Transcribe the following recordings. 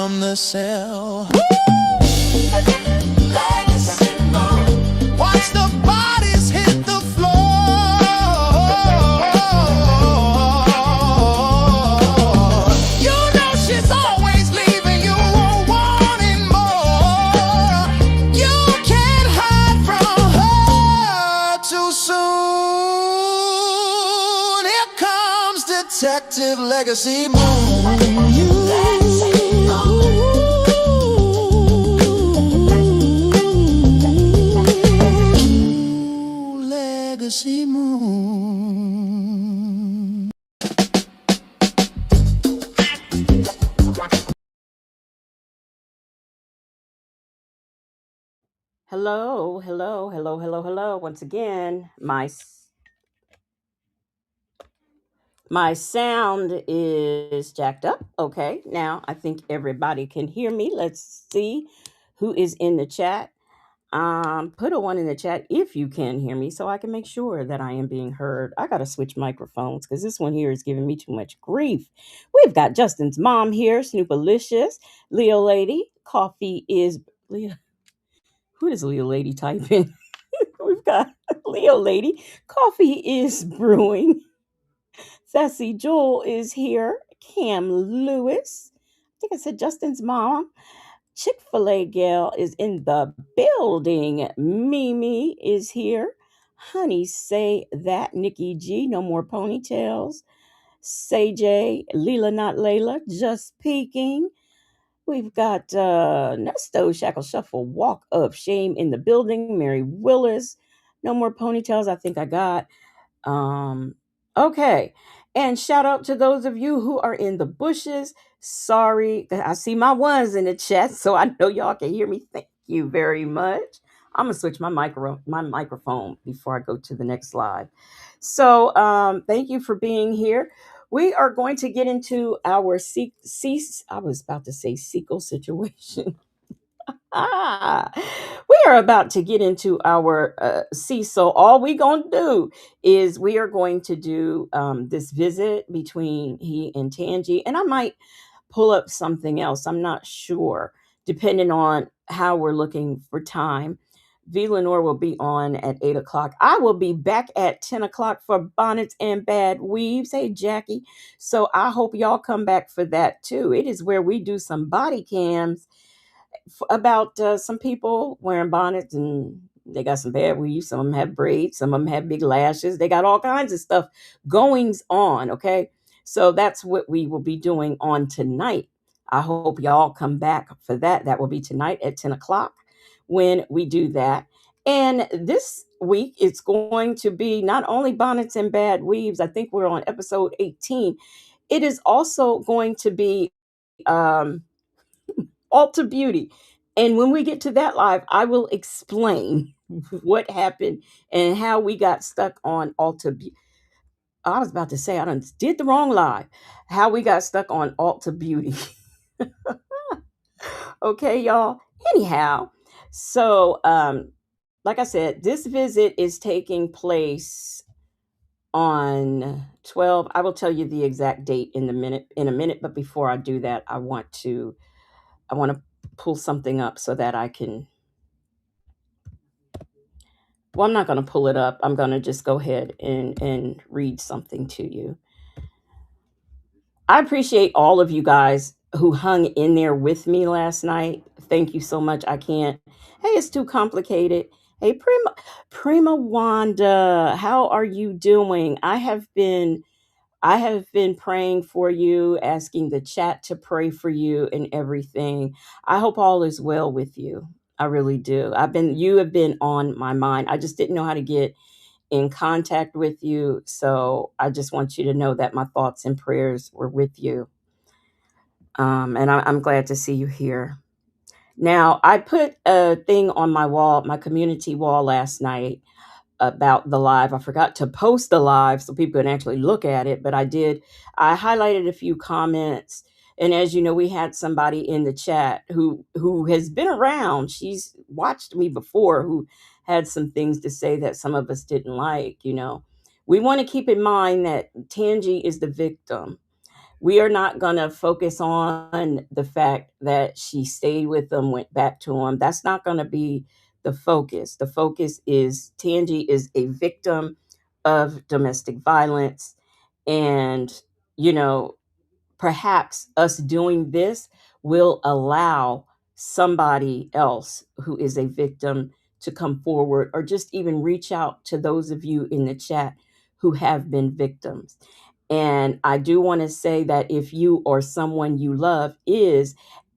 from the cell. Legacy mode. Watch the bodies hit the floor. You know she's always leaving you wanting more. You can't hide from her too soon. Here comes Detective Legacy Moon. Legacy Moon. Hello, hello, hello, hello, hello. Once again, my sound is jacked up. Okay, now I think everybody can hear me. Let's see who is in the chat. Put a one in the chat if you can hear me so I can make sure that I am being heard. I gotta switch microphones because this one here is giving me too much grief. We've got Justin's mom here, Snoopalicious, Leo Lady, Coffee is Leo. Who does Leo Lady type in? We've got Leo Lady, Coffee is brewing. Sassy Joel is here. Cam Lewis. I think I said Justin's mom. Chick-fil-A gal is in the building. Mimi is here. Honey, say that. Nikki G, no more ponytails. Say J, Leela, not Layla, just peeking. We've got Nesto, Shackle Shuffle, Walk of Shame in the building. Mary Willis, no more ponytails. I think I got. Um, okay. And shout out to those of you who are in the bushes. Sorry, I see my ones in the chat, so I know y'all can hear me. Thank you very much. I'm gonna switch my microphone before I go to the next slide. So thank you for being here. We are going to get into our I was about to say sequel situation. We are about to get into our Cecil. All we gonna do is we are going to do this visit between he and Tange, and I might pull up something else. I'm not sure, depending on how we're looking for time. V. Lenore will be on at 8 o'clock. I will be back at 10 o'clock for Bonnets and Bad Weaves. Hey, Jackie. So I hope y'all come back for that too. It is where we do some body cams about some people wearing bonnets and they got some bad weaves. Some of them have braids. Some of them have big lashes. They got all kinds of stuff goings on. Okay. So that's what we will be doing on tonight. I hope y'all come back for that. That will be tonight at 10 o'clock when we do that. And this week, it's going to be not only bonnets and bad weaves. I think we're on episode 18. It is also going to be Ulta Beauty. And when we get to that live, I will explain what happened and how we got stuck on Ulta Beauty. I was about to say I did the wrong live. How we got stuck on Ulta Beauty. Okay, y'all. Anyhow, so like I said, this visit is taking place on 12. I will tell you the exact date in a minute, but before I do that, I want to pull something up so that I can. Well, I'm not going to pull it up. I'm going to just go ahead and read something to you. I appreciate all of you guys who hung in there with me last night. Thank you so much. I can't. Hey, it's too complicated. Hey, Prima Wanda, how are you doing? I have been praying for you, asking the chat to pray for you and everything. I hope all is well with you. I really do. You have been on my mind. I just didn't know how to get in contact with you. So I just want you to know that my thoughts and prayers were with you. And I'm glad to see you here. Now, I put a thing on my wall, my community wall last night about the live. I forgot to post the live so people can actually look at it, but I did. I highlighted a few comments, and as you know, we had somebody in the chat who has been around. She's watched me before, who had some things to say that some of us didn't like. We want to keep in mind that Tange is the victim. We are not going to focus on the fact that she stayed with them, went back to them. That's not going to be the focus. The focus is Tangi is a victim of domestic violence. And, you know, perhaps us doing this will allow somebody else who is a victim to come forward, or just even reach out to those of you in the chat who have been victims. And I do want to say that if you or someone you love is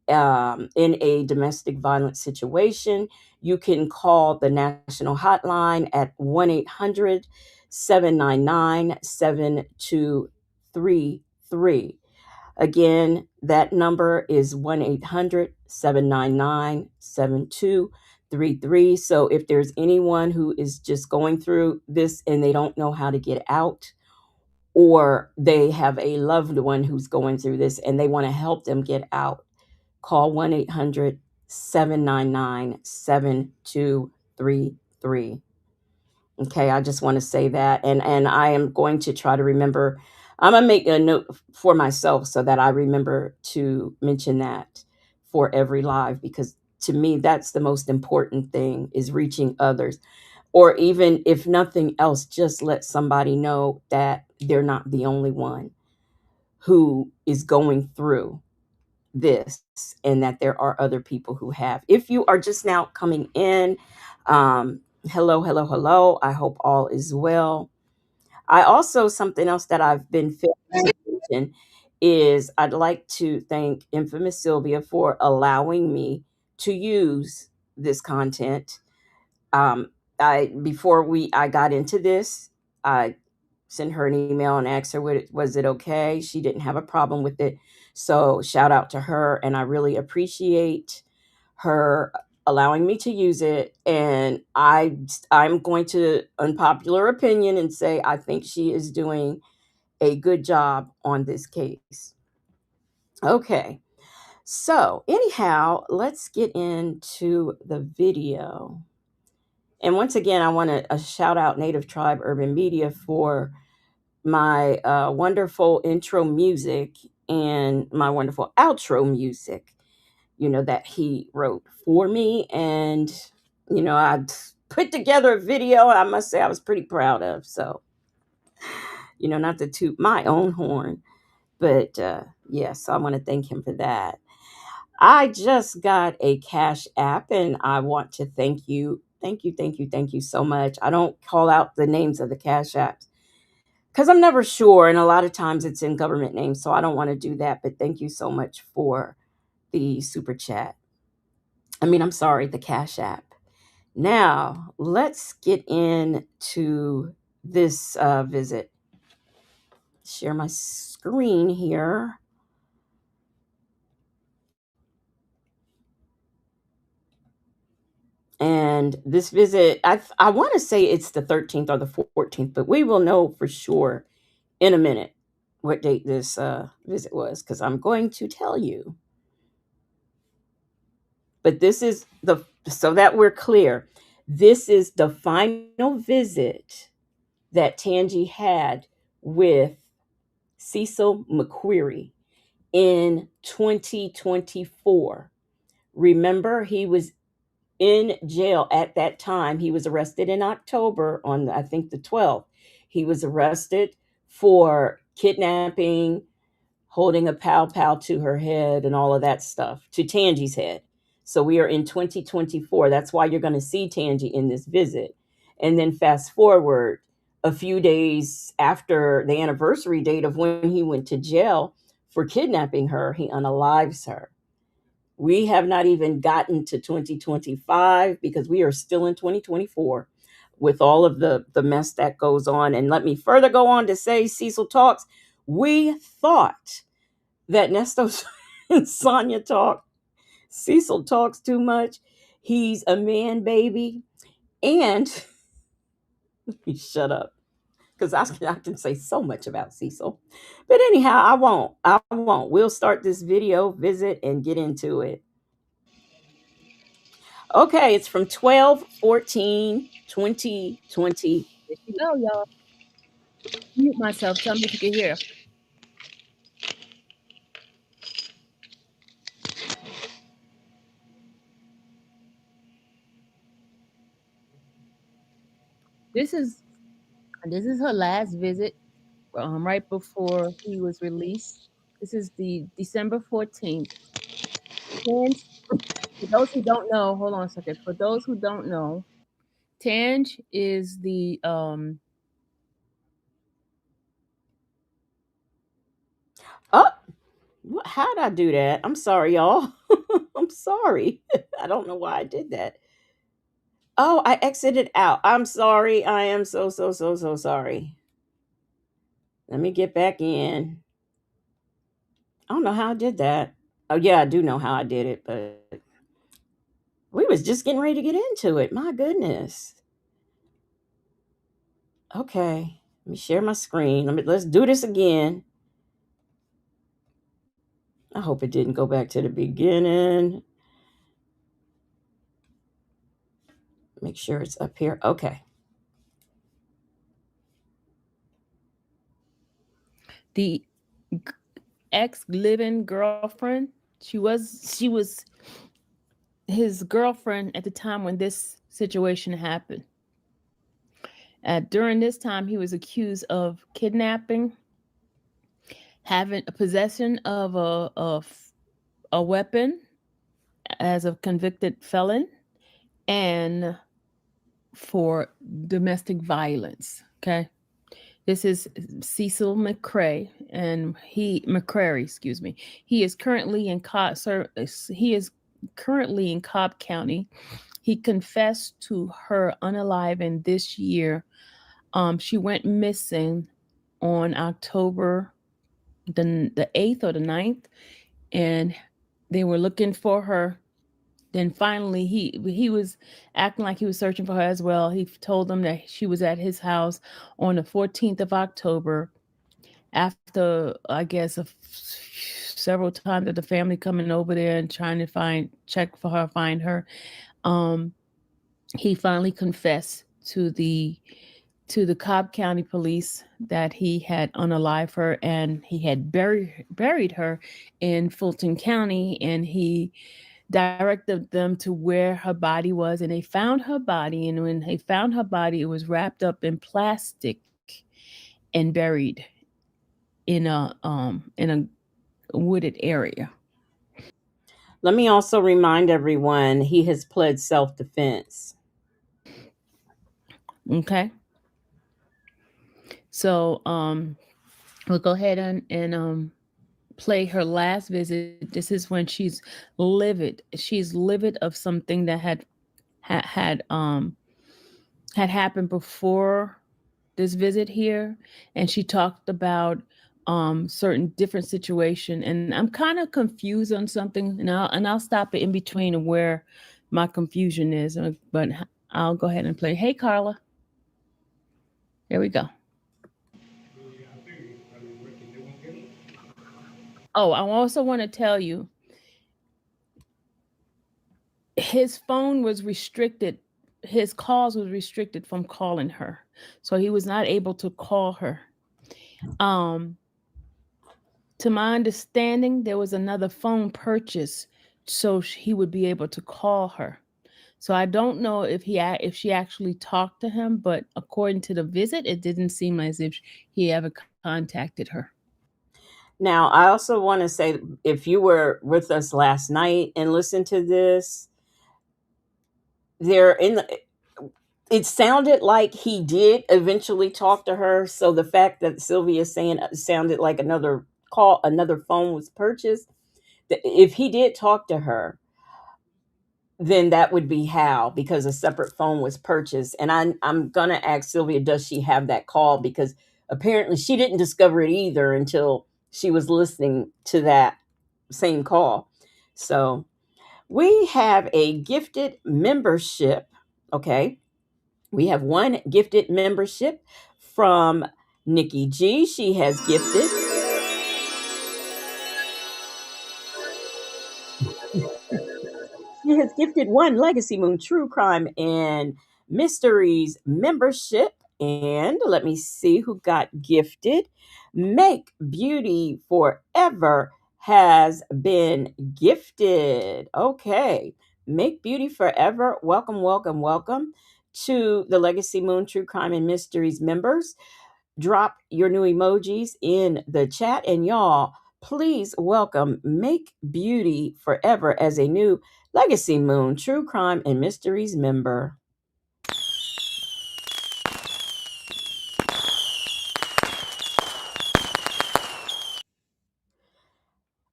in a domestic violence situation, you can call the national hotline at 1 800 799 7233. Again, that number is 1 800 799 7233. So if there's anyone who is just going through this and they don't know how to get out, or they have a loved one who's going through this and they want to help them get out, call 1 800 799 7233. Okay, I just want to say that, and I am going to try to remember. I'm gonna make a note for myself so that I remember to mention that for every live, because to me that's the most important thing, is reaching others, or even if nothing else, just let somebody know that they're not the only one who is going through this, and that there are other people who have. If you are just now coming in, hello, hello, hello. I hope all is well. I also, something else that I've been failing to mention is I'd like to thank Infamous Sylvia for allowing me to use this content. Um, I before we I got into this, I sent her an email and asked her, was it okay? She didn't have a problem with it. So shout out to her, and I really appreciate her allowing me to use it. And I'm going to, unpopular opinion, and say I think she is doing a good job on this case. Okay. So, anyhow, let's get into the video. And once again, I want to shout out Native Tribe Urban Media for my wonderful intro music and my wonderful outro music, that he wrote for me. And, I put together a video I must say I was pretty proud of. So, not to toot my own horn, but yes, I want to thank him for that. I just got a Cash App, and I want to thank you. Thank you, thank you, thank you so much. I don't call out the names of the Cash Apps because I'm never sure. And a lot of times it's in government names. So I don't want to do that. But thank you so much for the super chat. I'm sorry, the Cash App. Now, let's get into this visit. Share my screen here. And this visit, I want to say it's the 13th or the 14th, but we will know for sure in a minute what date this visit was, because I'm going to tell you. But this is so that we're clear, this is the final visit that Tangi had with Cecil Mccrary in 2024. Remember, he was in jail at that time. He was arrested in October on, I think, the 12th. He was arrested for kidnapping, holding a pow pow to her head, and all of that stuff, to Tangi's head. So we are in 2024. That's why you're going to see Tangi in this visit. And then fast forward a few days after the anniversary date of when he went to jail for kidnapping her, he unalives her. We have not even gotten to 2025 because we are still in 2024 with all of the mess that goes on. And let me further go on to say, Cecil Talks, we thought that Nestos and Sonia talk. Cecil talks too much. He's a man baby. And shut up, because I can say so much about Cecil. But anyhow, I won't. I won't. We'll start this video visit and get into it. Okay, it's from 12/14/2020. There you go, y'all. Mute myself. Tell me if you can hear. This is this is her last visit, right before he was released. This is the December 14th. Tange, for those who don't know, hold on a second. For those who don't know, Tange is the Oh, how'd I do that? I'm sorry, y'all. I'm sorry. I don't know why I did that. Oh, I exited out. I'm sorry. I am so sorry. Let me get back in. I don't know how I did that. Oh yeah, I do know how I did it, but we was just getting ready to get into it. My goodness. Okay. Let me share my screen. Let's do this again. I hope it didn't go back to the beginning. Make sure it's up here. Okay. the ex living girlfriend. She was his girlfriend at the time when this situation happened. During this time, he was accused of kidnapping, having a possession of a weapon as a convicted felon, and for domestic violence. Okay, this is Cecil McCray, and Mccrary, excuse me. He is currently in he is currently in Cobb County. He confessed to her unaliving this year. She went missing on October the 8th or the 9th, and they were looking for her. Then finally, he was acting like he was searching for her as well. He told them that she was at his house on the 14th of October. After I guess several times of the family coming over there and trying to check for her, find her, um, he finally confessed to the Cobb County Police that he had unalived her and he had buried her in Fulton County, and he directed them to where her body was, and they found her body, and when they found her body, it was wrapped up in plastic and buried in a wooded area. Let me also remind everyone he has pled self defense. Okay, so we'll go ahead and play her last visit. This is when she's livid. She's livid of something that had had um had happened before this visit here, and she talked about certain different situation, and I'm kind of confused on something, and I'll stop it in between of where my confusion is, but I'll go ahead and play. Hey Carla, there we go. Oh, I also want to tell you his phone was restricted, his calls was restricted from calling her, so he was not able to call her. um to my understanding, there was another phone purchase so he would be able to call her. So I don't know if if she actually talked to him, but according to the visit, it didn't seem as if he ever contacted her. Now, I also want to say if you were with us last night and listened to this, there in the, it sounded like he did eventually talk to her. So the fact that Sylvia is saying it sounded like another phone was purchased, if he did talk to her, then that would be how, because a separate phone was purchased. And I'm gonna ask Sylvia, does she have that call? Because apparently she didn't discover it either until she was listening to that same call. So we have a gifted membership. Okay. We have one gifted membership from Nikki G. She has gifted. She has gifted one Legacy Moon True Crime and Mysteries membership. And let me see who got gifted. Make Beauty Forever has been gifted. Okay. Make Beauty Forever. Welcome, welcome, welcome to the Legacy Moon True Crime and Mysteries members. Drop your new emojis in the chat. And y'all, please welcome Make Beauty Forever as a new Legacy Moon True Crime and Mysteries member.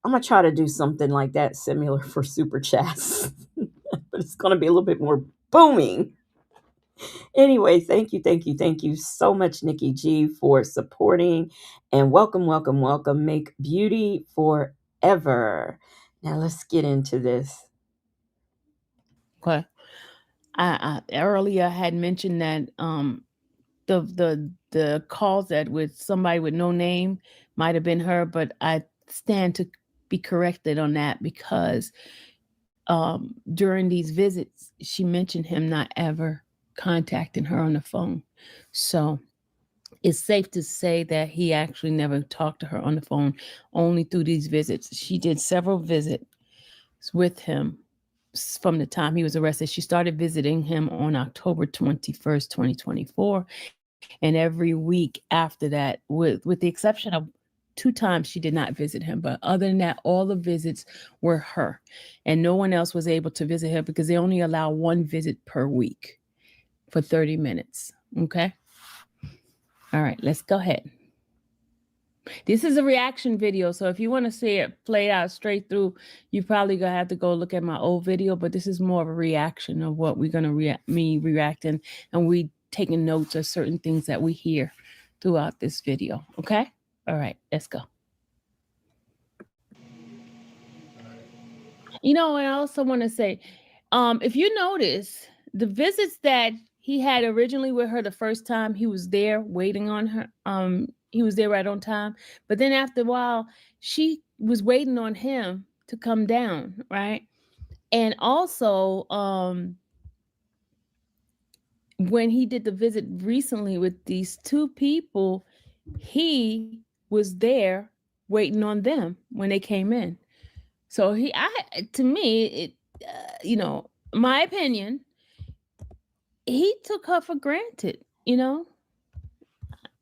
I'm going to try to do something like that similar for super chats, but it's going to be a little bit more booming. Anyway, thank you so much, Nikki G, for supporting, and welcome, welcome, welcome. Make beauty forever. Now let's get into this. Okay. I earlier had mentioned that the calls that with somebody with no name might have been her, but I stand to be corrected on that because during these visits she mentioned him not ever contacting her on the phone. So it's safe to say that he actually never talked to her on the phone, only through these visits. She did several visits with him from the time he was arrested. She started visiting him on October 21st, 2024. And every week after that, with the exception of 2 times she did not visit him. But other than that, all the visits were her. And no one else was able to visit her because they only allow 1 visit per week for 30 minutes. Okay? All right, let's go ahead. This is a reaction video, so if you want to see it play out straight through, you probably gonna have to go look at my old video, but this is more of a reaction of what we're gonna me reacting, and we taking notes of certain things that we hear throughout this video. Okay? All right, let's go. And I also want to say, if you notice the visits that he had originally with her the first time, he was there waiting on her. He was there right on time. But then after a while, she was waiting on him to come down, right? And also, when he did the visit recently with these 2 people, he was there waiting on them when they came in. So to me, my opinion, he took her for granted,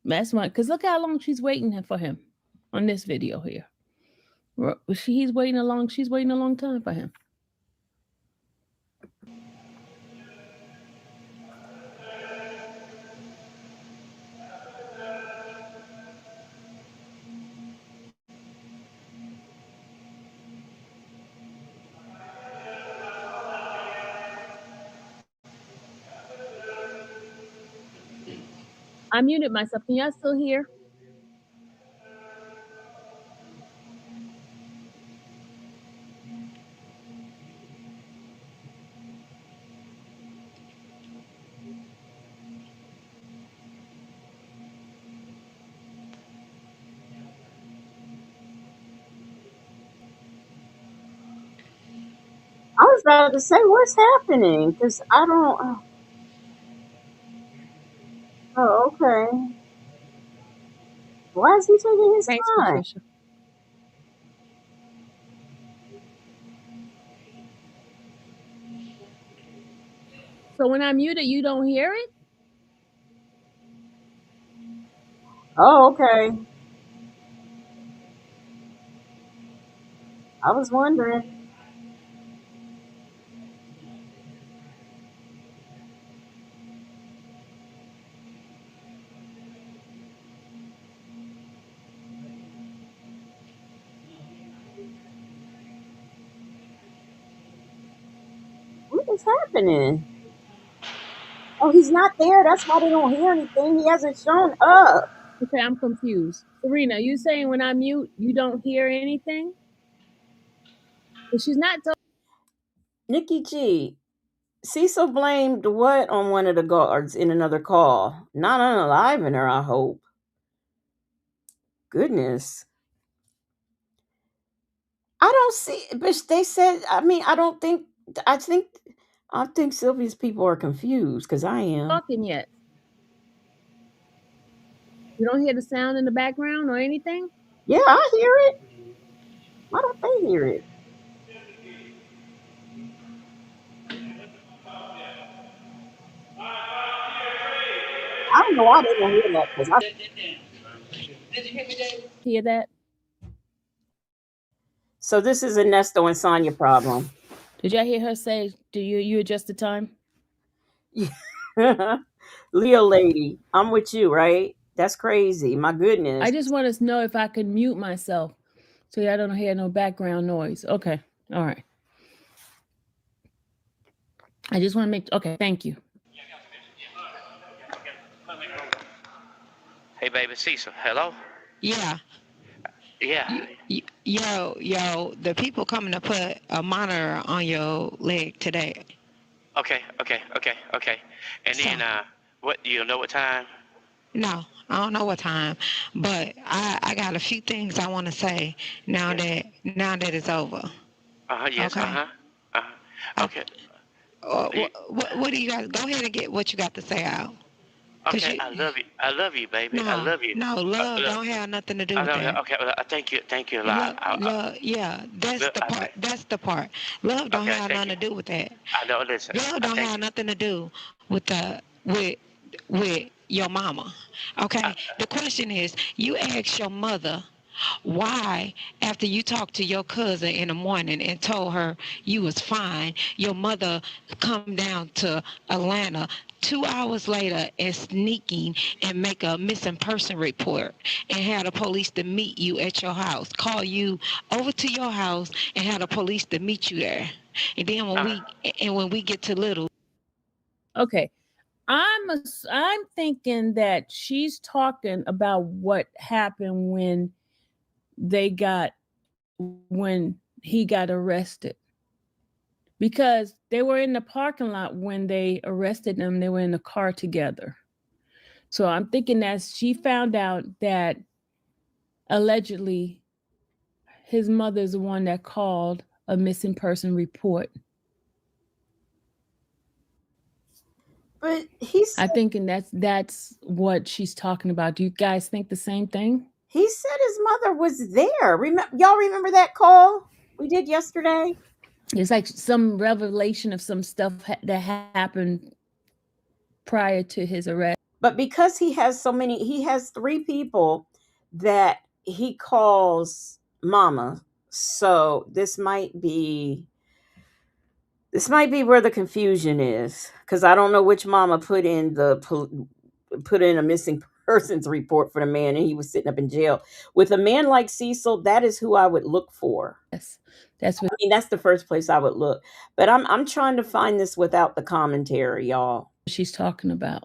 That's why, because look how long she's waiting for him on this video here. She's waiting a long time for him. I muted myself. Can y'all still hear? I was about to say, what's happening? Because I don't. Oh, okay. Why is he taking his Thanks, time? Patricia. So when I mute it, you don't hear it? Oh, okay. I was wondering. What is happening? Oh, he's not there. That's why they don't hear anything. He hasn't shown up. Okay, I'm confused. Serena, you saying when I mute, you don't hear anything? But she's not talking. Nikki G, Cecil blamed what on one of the guards in another call? Not unaliving her, I hope. Goodness. I don't see, but they said, I think Sylvia's people are confused because I am. Talking yet. You don't hear the sound in the background or anything? Yeah, I hear it. Why don't they hear it? know. I didn't hear that because I. Hear that? So this is a Nesto and Sonya problem. Did y'all hear her say, "Do you adjust the time?" Leo lady, I'm with you, right? That's crazy. My goodness. I just want to know if I could mute myself so y'all don't hear no background noise. Okay. All right. I just want to make. Okay. Thank you. Hey, baby, Cecil. Hello. Yeah. Yeah. Yo, the people coming to put a monitor on your leg today. Okay. And So, then, what? You know what time? no, I don't know what time, but I got a few things I want to say Yeah. now that it's over. Yes. Okay. Okay. You- What do you guys go ahead and get what you got to say out? Cause Okay. you I love you. I love you, baby. I no love you. no love Look, don't have nothing to do I with love you. that. Okay. Thank you. Thank you a lot. Love, yeah, that's Look, the part. That's the part. Love don't okay. have Thank nothing you. to do with that. I know. Listen. Love I don't thank have you. nothing to do with with your mama. I, Okay. The question is, you asked your mother why, after you talked to your cousin in the morning and told her you was fine, your mother come down to Atlanta 2 hours later and sneaking and make a missing person report and had the police to meet you at your house, call you over to your house and had the police to meet you there. And then when we get to Little. Okay. I'm thinking that she's talking about what happened they got when he got arrested, because they were in the parking lot when they arrested them. They were in the car together. So I'm thinking that she found out that allegedly his mother's the one that called a missing person report. But he I'm said thinking that's what she's talking about. Do you guys think the same thing? his mother was there. Y'all remember that call we did yesterday? It's like some revelation of some stuff that happened prior to his arrest. But because he has three people that he calls mama. So this might be where the confusion is, because I don't know which mama put in a missing persons report for the man, and he was sitting up in jail. With a man like Cecil, that is who I would look for. Yes, that's what I mean, that's the first place I would look. But I'm trying to find this without the commentary, y'all. she's talking about.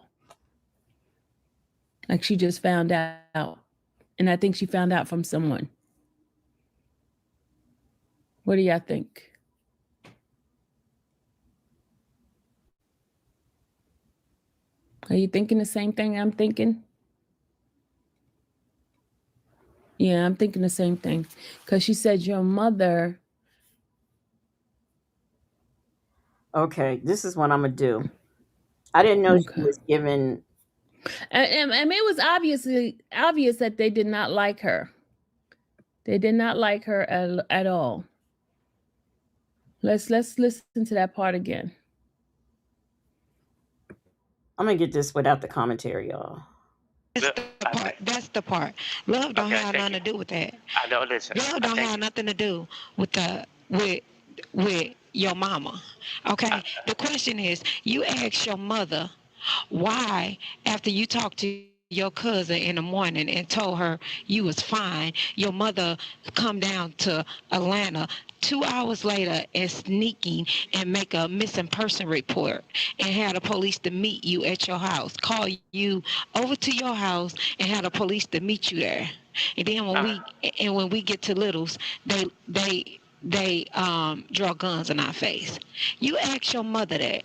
Like she just found out. And I think she found out from someone. What do y'all think? Are you thinking the same thing I'm thinking? Yeah, I'm thinking the same thing. Because she said your mother. Okay, this is what I'm gonna do. I didn't know she Okay. was given. And it was obvious that they did not like her. They did not like her at all. Let's listen to that part again. I'm gonna get this without the commentary, y'all. That's look, the part. That's the part. Love don't okay. have Thank nothing you. to do with that. I know. Listen. Love I don't thank have you. nothing to do with with your mama. I, Okay. The question is, you asked your mother why, after you talked to your cousin in the morning and told her you was fine, your mother come down to Atlanta 2 hours later and sneaking and make a missing person report and had the police to meet you at your house, call you over to your house and had the police to meet you there. And then when we get to Littles, they draw guns in our face. You ask your mother that.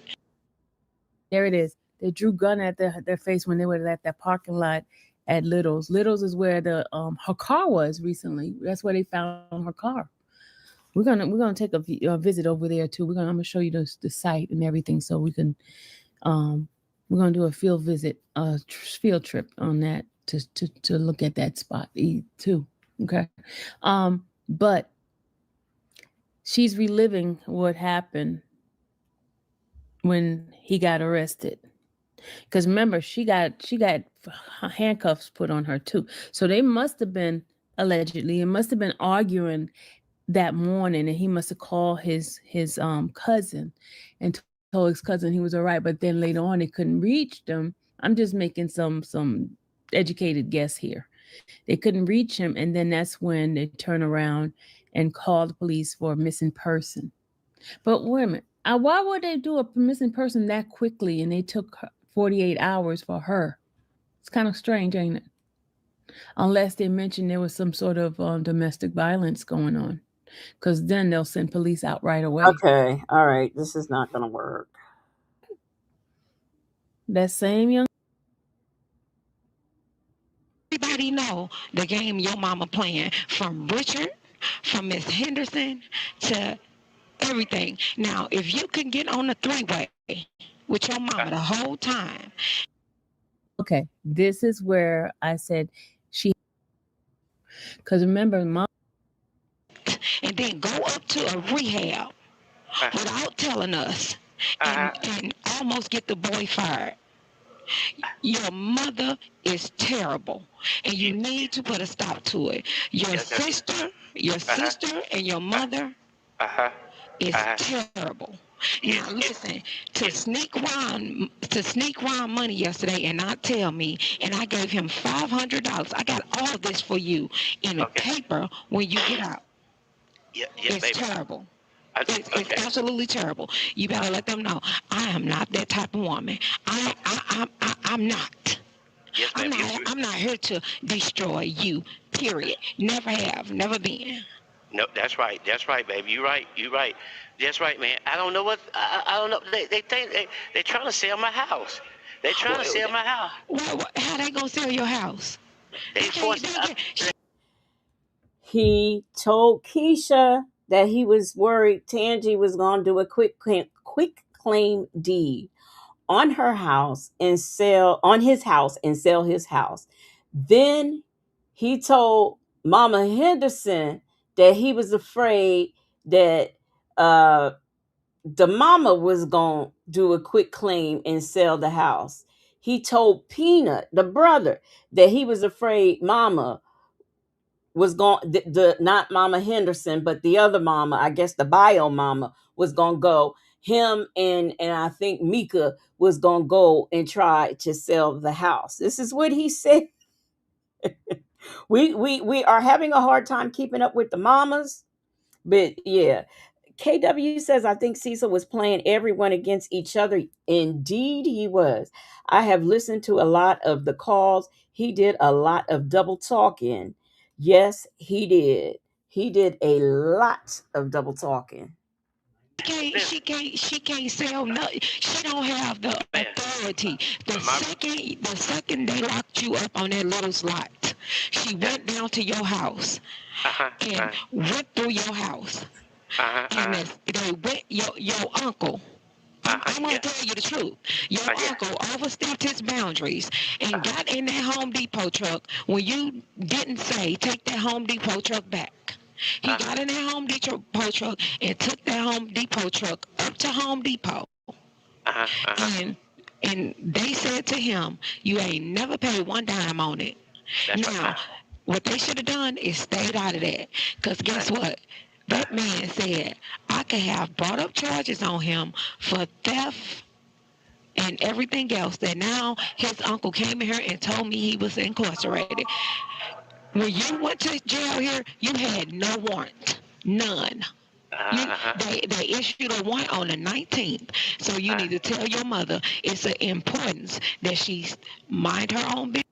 There it is. They drew gun at their face when they were at that parking lot at Littles. Littles is where the her car was recently. That's where they found her car. We're gonna take a visit over there too. I'm gonna show you the site and everything, so we can we're gonna do a field visit, field trip on that to look at that spot too. Okay, but she's reliving what happened when he got arrested. Because remember, she got handcuffs put on her too. So they must have been allegedly, it must have been arguing that morning, and he must have called his cousin and told his cousin he was all right. But then later on, they couldn't reach them. I'm just making some educated guess here. They couldn't reach him, and then that's when they turn around and call the police for a missing person. But wait a minute, why would they do a missing person that quickly? And they took 48 hours for her. It's kind of strange, ain't it? Unless they mentioned there was some sort of domestic violence going on, because then they'll send police out right away. Okay, all right, this is not gonna work. That same young. Everybody know the game your mama playing, from Richard, from Miss Henderson to everything. Now, if you can get on a three-way with your mama the whole time. Okay, this is where I said she. Because remember, mom. And then go up to a rehab without telling us, and almost get the boy fired. Your mother is terrible, and you need to put a stop to it. Your sister, and your mother is terrible. Now listen, to sneak Ron money yesterday and not tell me, and I gave him $500. I got all of this for you in a paper when you get out. It's baby. Terrible. It's absolutely terrible. You better let them know I am not that type of woman. I'm not. Yes, I'm not here to destroy you. Period. Never have. Never been. No, that's right. That's right, baby. You're right. That's right, man. I don't know what. I don't know. They think they're trying to sell my house. They're trying to sell my house. How they gonna sell your house? He told Keisha that he was worried Tange was going to do a quick claim deed on her house and sell his house. Then he told Mama Henderson that he was afraid that the mama was going to do a quick claim and sell the house. He told Peanut, the brother, that he was afraid Mama was going the not Mama Henderson, but the other mama, I guess the bio mama, was gonna go. Him and I think Mika was gonna go and try to sell the house. This is what he said. we are having a hard time keeping up with the mamas, but yeah. KW says, I think Cecil was playing everyone against each other. Indeed, he was. I have listened to a lot of the calls. He did a lot of double talking. Yes, he did. He did a lot of double talking. She can't sell nothing. She don't have the authority. The second they locked you up on that little slot, she went down to your house and went through your house. And they went, your uncle, I'm going to tell you the truth. Your uncle overstepped his boundaries and got in that Home Depot truck when you didn't say, take that Home Depot truck back. He got in that Home Depot truck and took that Home Depot truck up to Home Depot. And they said to him, you ain't never paid one dime on it. Now, what they should have done is stayed out of that. Because guess what? That man said, I could have brought up charges on him for theft and everything else, that now his uncle came in here and told me he was incarcerated. When you went to jail here, you had no warrant. None. They issued a warrant on the 19th. So you need to tell your mother it's an importance that she mind her own business.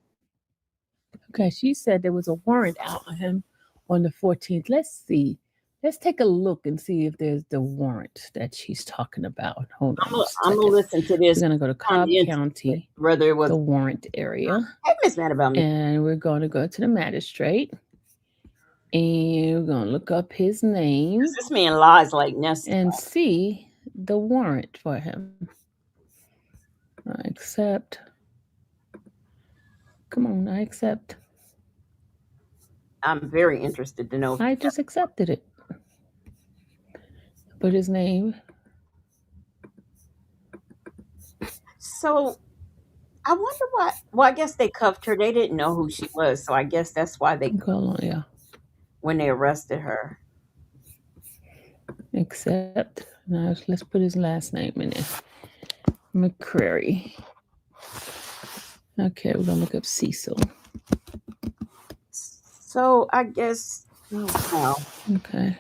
Okay, she said there was a warrant out on him on the 14th. Let's see. Let's take a look and see if there's the warrant that she's talking about. Hold on. I'm going to listen to this. We're going to go to Cobb County, whether it was the warrant area. Hey, Miss Mad about me. And we're going to go to the magistrate. And we're going to look up his name. This man lies like Nestor. And see the warrant for him. I accept. Come on, I accept. I'm very interested to know. I just accepted it. Put his name. So I wonder why. Well, I guess they cuffed her. They didn't know who she was, so I guess that's why they Hold on, yeah. when they arrested her. Except now let's put his last name in there. Mccrary. Okay, we're gonna look up Cecil. So I guess. Oh wow. Okay.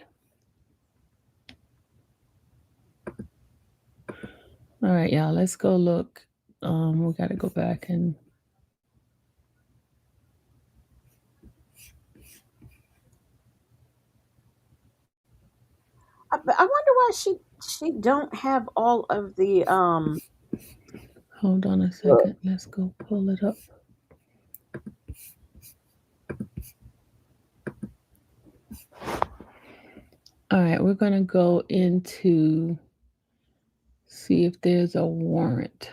All right, y'all. Let's go look. We got to go back and. I wonder why she don't have all of the Hold on a second. Let's go pull it up. All right, we're gonna go into see if there's a warrant.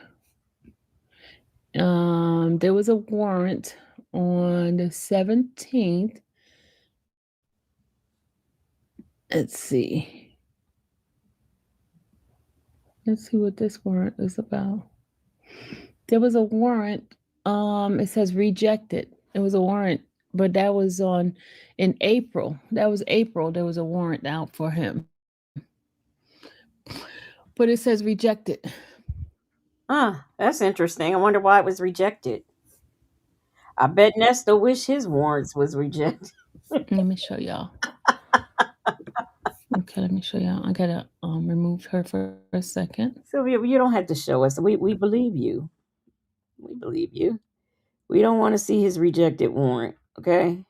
There was a warrant on the 17th. Let's see. Let's see what this warrant is about. There was a warrant. It says rejected. It was a warrant, but that was in April. That was April. There was a warrant out for him. But it says rejected. that's interesting. I wonder why it was rejected. I bet Nesta wish his warrants was rejected. Let me show y'all. Okay, let me show y'all. I gotta remove her for a second. Sylvia, you don't have to show us. We believe you. We believe you. We don't want to see his rejected warrant. Okay.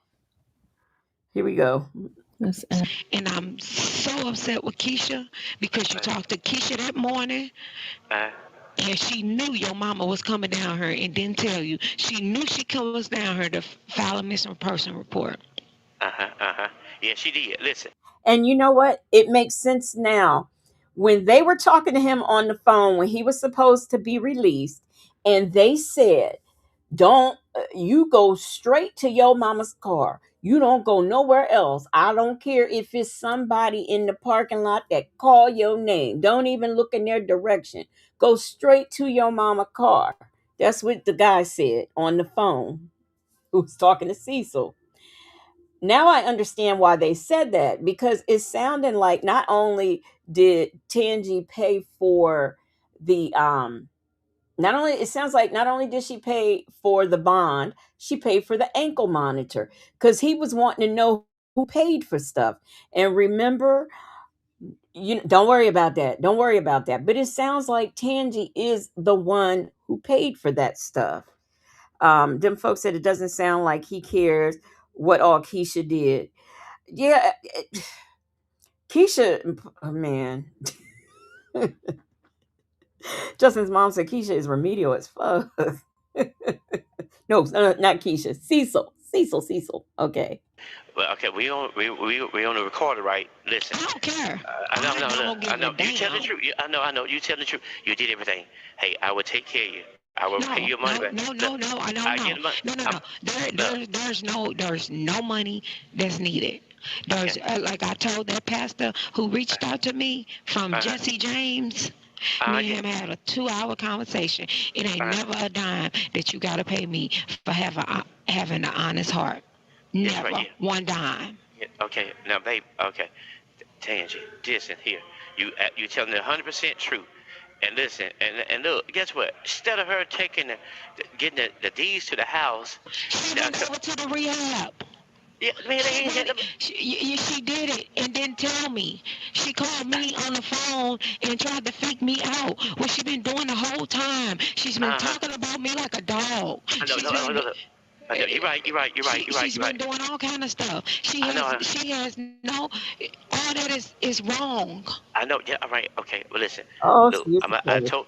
Here we go. Let's add. And I'm so upset with Keisha because you talked to Keisha that morning Uh, and she knew your mama was coming down here and didn't tell you. She knew she comes down here to file a missing person report. Yeah, she did. Listen. And you know what? It makes sense now. When they were talking to him on the phone when he was supposed to be released, and they said, "Don't you go straight to your mama's car. You don't go nowhere else. I don't care if it's somebody in the parking lot that call your name. Don't even look in their direction. Go straight to your mama car." That's what the guy said on the phone who was talking to Cecil. Now I understand why they said that, because it sounded like not only did Tange pay for the not only it sounds like not only did she pay for the bond, she paid for the ankle monitor, because he was wanting to know who paid for stuff. And remember, you don't worry about that. Don't worry about that. But it sounds like Tange is the one who paid for that stuff. Them folks said it doesn't sound like he cares what all Keisha did. Yeah, Keisha, oh man. Justin's mom said Keisha is remedial as fuck. No, not Keisha. Cecil. Okay. Well, okay, we on the recorder, right? Listen. I don't care. I know, I don't give I know. a You tell the damn. truth. I know. You tell the truth. You did everything. Hey, I will take care of you. I will pay No, your money no, back. no, Look, no, no, I I don't get know. the money. No, no, I'm, no. look, There's no money that's needed. okay. There's like I told that pastor who reached out to me from Uh, Jesse James. I Me get. and him had a 2 hour conversation. It ain't Uh, never a dime that you gotta pay me for having an honest heart. yes, right. Never Yeah. one dime. Yeah. Okay. Now, babe. Okay. Tangie, listen here. You telling the 100% truth. And listen, and look, guess what? Instead of her taking getting the deeds to the house, She now, went over to the rehab. yeah, man, they She ain't had went. them. She did it and didn't tell me. She called me on the phone and tried to fake me out. What she been doing the whole time? She's been Uh huh. talking about me like a dog. I know, She's no, no, been. no, no. I know. You're right. You're right. You're right. You're right. She's You're been right. doing all kind of stuff. I know. She has no. All that is wrong. I know. Yeah. All right. Okay. Well, listen. Oh, Look, excuse I me. told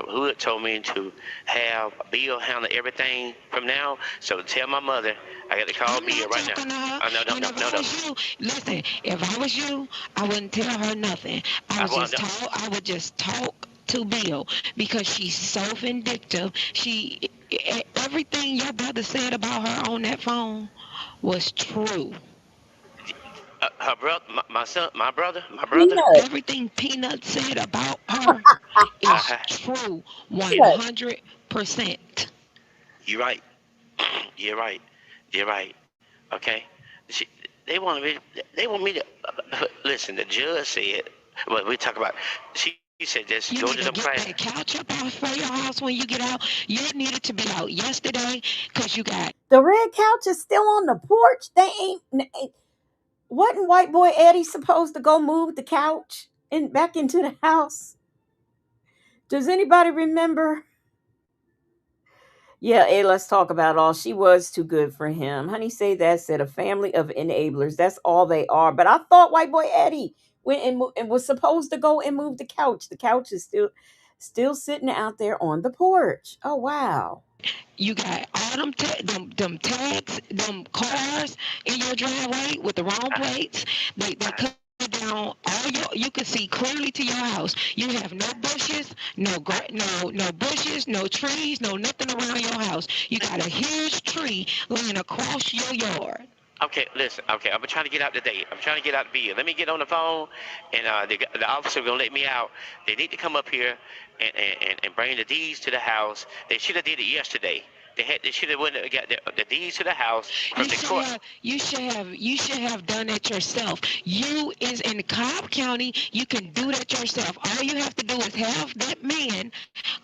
who had told me to have Bill handle everything from now. So tell my mother I got to call I'm Bill not right now. talking to her. Oh, no, no, And no, if no, I no. was you, listen, if I was you, I wouldn't tell her nothing. I want. No, I would just talk to Bill because she's so vindictive. Everything your brother said about her on that phone was true. her brother, my son, my brother. Peanut. Everything Peanut said about her is Uh-huh. true Yeah. Peanut. 100%. You're right. You're right. You're right. Okay. She, they want me. They want me to listen. The judge said. Well, we talk about. She said just go to You them need to class. get that couch up off of your house when you get out. You needed to be out yesterday because you got The red couch is still on the porch. Wasn't white boy Eddie supposed to go move the couch back into the house? Does anybody remember? Yeah, hey, let's talk about it all. She was too good for him. Honey, say that said a family of enablers. That's all they are. But I thought white boy Eddie went and was supposed to go and move the couch. The couch is still sitting out there on the porch. Oh wow. you got all them tags, them cars in your driveway with the wrong plates. They cut down all your. You can see clearly to your house. You have no bushes, no bushes, no trees, no nothing around your house. You got a huge tree laying across your yard. Okay, listen. Okay, I'm trying to get out today. I'm trying to get out the bill. Let me get on the phone, and the officer gonna let me out. They need to come up here and bring the deeds to the house. They should have did it yesterday. They should have went and got the deeds to the house from You the should court. have you should have done it yourself. You is in Cobb County. You can do that yourself. All you have to do is have that man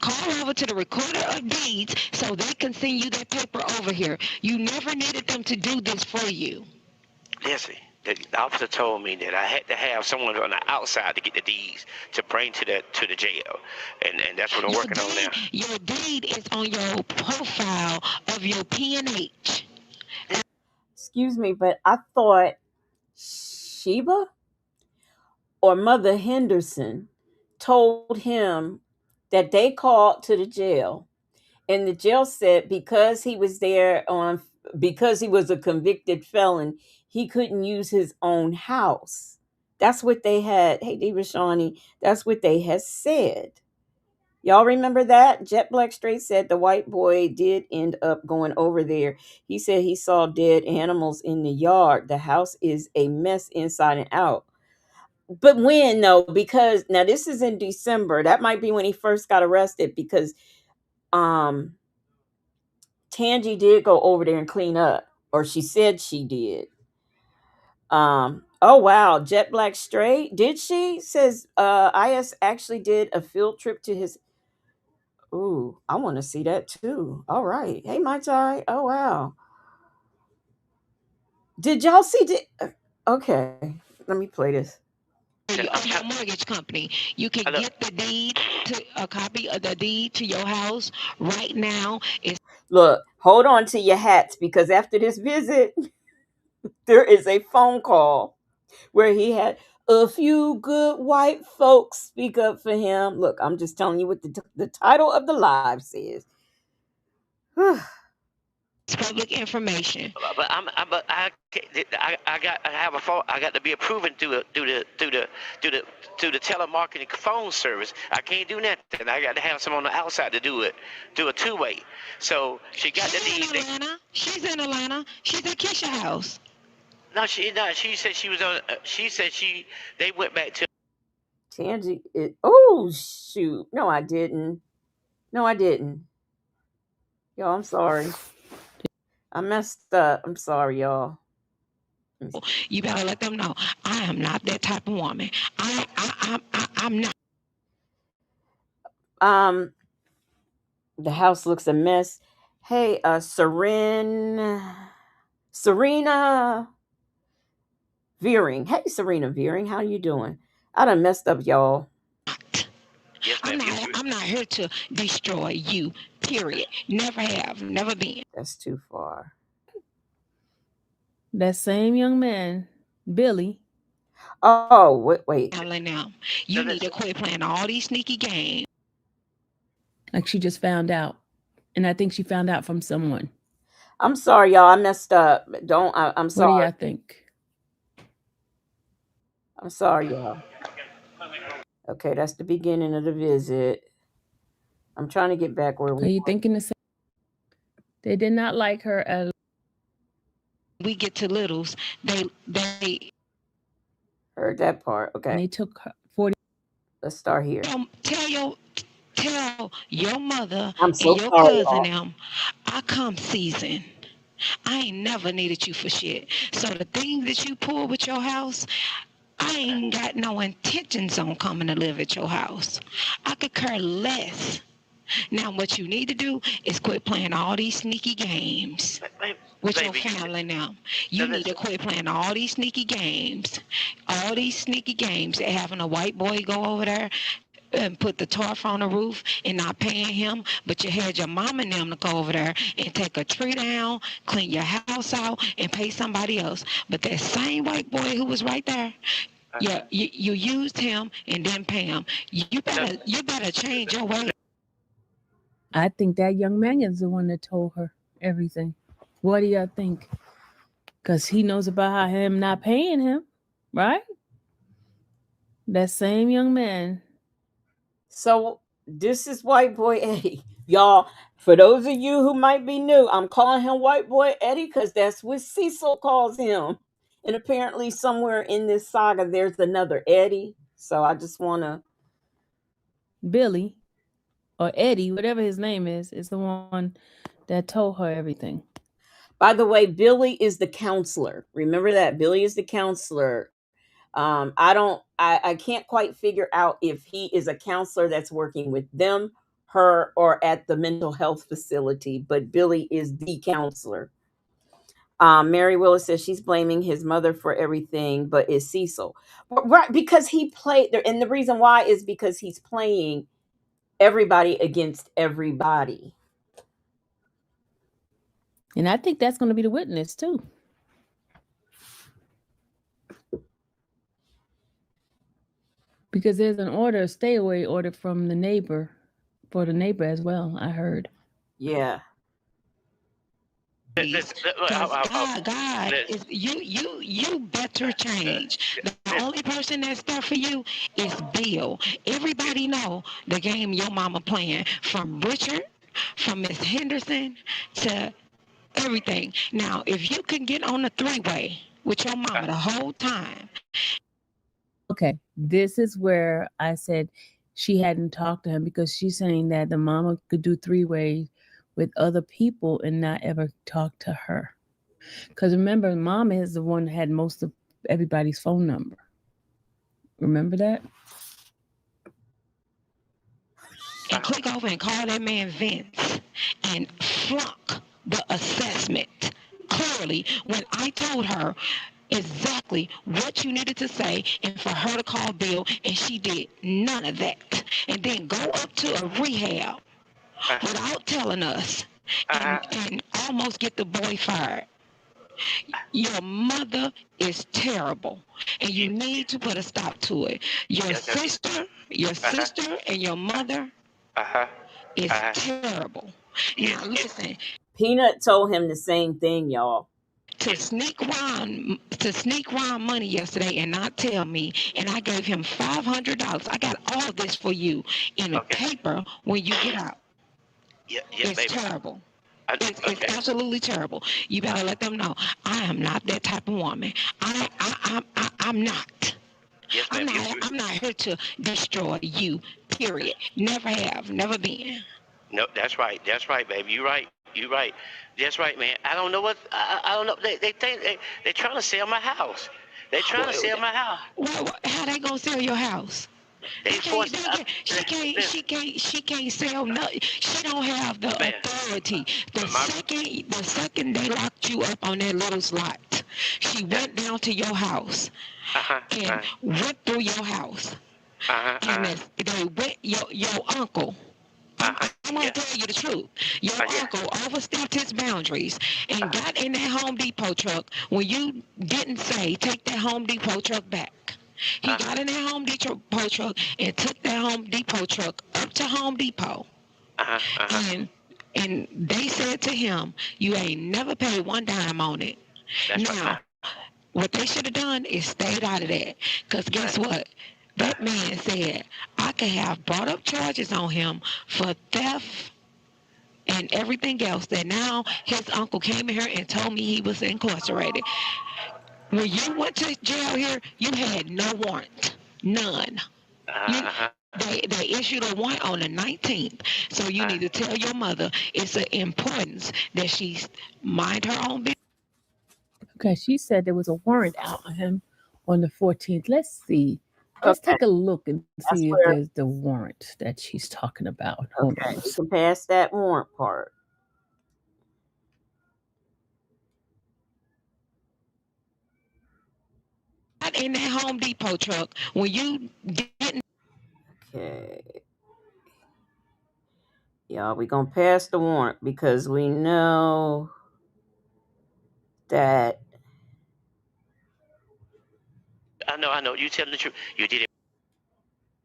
call over to the recorder of deeds so they can send you that paper over here. You never needed them to do this for you. Listen, the officer told me that I had to have someone on the outside to get the deeds to bring to the jail, and that's what I'm working on now. Your deed is on your profile of your PNH. Excuse me, but I thought Sheba or Mother Henderson told him that they called to the jail, and the jail said because he was a convicted felon, he couldn't use his own house. That's what they had. Hey, Shawnee, that's what they had said. Y'all remember that? Jet Black Straight said the white boy did end up going over there. He said he saw dead animals in the yard. The house is a mess inside and out. But when though? Because now this is in December. That might be when he first got arrested because um Tange did go over there and clean up, or she said she did. Oh wow, Jet Black Straight. Did she? Says IS actually did a field trip to his. Ooh, I want to see that too. All right. Hey, my tie. Oh wow. Did y'all see? Okay, let me play this. I'm Of your trying. mortgage company. You can Look, get the deed to a copy of the deed to your house right now. It's Look, hold on to your hats because after this visit, there is a phone call where he had a few good white folks speak up for him. Look, I'm just telling you what the title of the live says. public information. but I have a phone. I got to be approving through the telemarketing phone service. I can't do nothing. I got to have someone on the outside to do it, do a two-way. So she got the She's in deed. Atlanta. She's in Atlanta. She's at Keisha House. No, she not. She said she was on. She said they went back to. Tangy is, oh shoot. No, I didn't. No, I didn't. Y'all, I'm sorry. I messed up. I'm sorry, y'all. You better let them know. I am not that type of woman. I'm not. Um, the house looks a mess. Hey, Serena Veering. Hey, Serena Veering, how you doing? I done messed up, y'all. Yes, ma'am. Yes, you. I'm not here to destroy you. Period. Never have. Never been. That's too far. That same young man, Billy. Oh, wait. Telling them No, you need to quit playing all these sneaky games. Like she just found out. And I think she found out from someone. I'm sorry, y'all. I messed up. I'm What do sorry. y'all think? I'm sorry, y'all. Okay, that's the beginning of the visit. I'm trying to get back where Are we you thinking the same? They did not like her at We get to littles. They heard that part. and Okay, they took her 40. let's start here. tell your tell your mother I'm and so your sorry, cousin y'all. them, I come season. I ain't never needed you for shit. So the things that you pull with your house, I ain't got no intentions on coming to live at your house. I could care less. Now, what you need to do is quit playing all these sneaky games with your Baby, you family now. now You need to listen. quit playing all these sneaky games. All these sneaky games. Having a white boy go over there and put the tarp on the roof and not paying him, but you had your mom and them to go over there and take a tree down, clean your house out, and pay somebody else. But that same white boy who was right there, yeah, you used him and didn't pay him. No, You better change your way. I think that young man is the one that told her everything. What do y'all think? Because he knows about how him not paying him, right? That same young man. So this is White Boy Eddie. Y'all, for those of you who might be new, I'm calling him White Boy Eddie because that's what Cecil calls him. And apparently, somewhere in this saga, there's another Eddie. So I just want to. Billy or Eddie, whatever his name is the one that told her everything. By the way, Billy is the counselor. Remember that Billy is the counselor. I can't quite figure out if he is a counselor that's working with them, her, or at the mental health facility. But Billy is the counselor. Mary Willis says she's blaming his mother for everything, but is Cecil. Right, because he played there, and the reason why is because he's playing everybody against everybody. And I think that's going to be the witness too. Because there's an order, a stay away order from the neighbor, for the neighbor as well, I heard. Yeah. Because God is you better change. The only person that's there for you is Bill. Everybody know the game your mama playing, from Richard, from Miss Henderson to everything. Now, if you can get on the three-way with your mama the whole time. Okay, this is where I said she hadn't talked to him because she's saying that the mama could do three-way with other people and not ever talk to her. Because remember, mom is the one that had most of everybody's phone number. Remember that? And click over and call that man Vince and flunk the assessment clearly when I told her exactly what you needed to say and for her to call Bill, and she did none of that. And then go up to a rehab without telling us and almost get the boy fired. Your mother is terrible, and you need to put a stop to it. Your sister, and your mother is terrible. Now listen, Peanut told him the same thing, y'all. to sneak Ron money yesterday and not tell me, and I gave him $500. I got all this for you in a paper when you get out. Yeah, It's baby. terrible. It's Okay. absolutely terrible. You better let them know I am not that type of woman. I'm not. Yes, ma'am. I'm not here to destroy you. Period. Never have. Never been. No, that's right. That's right, baby. You right. You right. That's right, man. I don't know what. I don't know. They think they trying to sell my house. They trying to sell my house. How they gonna sell your house? They forced. She can't sell nothing. She don't have the Man, authority. The second they locked you up on that little slot, she went down to your house and went through your house. And they went your uncle. I'm gonna tell you the truth. Your uncle overstepped his boundaries and got in that Home Depot truck when you didn't say take that Home Depot truck back. He got in that Home Depot truck and took that Home Depot truck up to Home Depot. And they said to him, "You ain't never paid one dime on it." That's Now, right. what they should have done is stayed out of that. Because guess what? That man said I could have brought up charges on him for theft and everything else. That now his uncle came in here and told me he was incarcerated. When you went to jail here, you had no warrant. None. They issued a warrant on the 19th. So you need to tell your mother it's an importance that she mind her own business. Okay, she said there was a warrant out on him on the 14th. Let's see. Let's Okay, take a look and see that's if where. there's the warrant that she's talking about. Hold on. Okay, we can pass that warrant part. Not in that Home Depot truck when you didn't. Okay, y'all, we gonna pass the warrant because we know that I know. You telling the truth. You did it.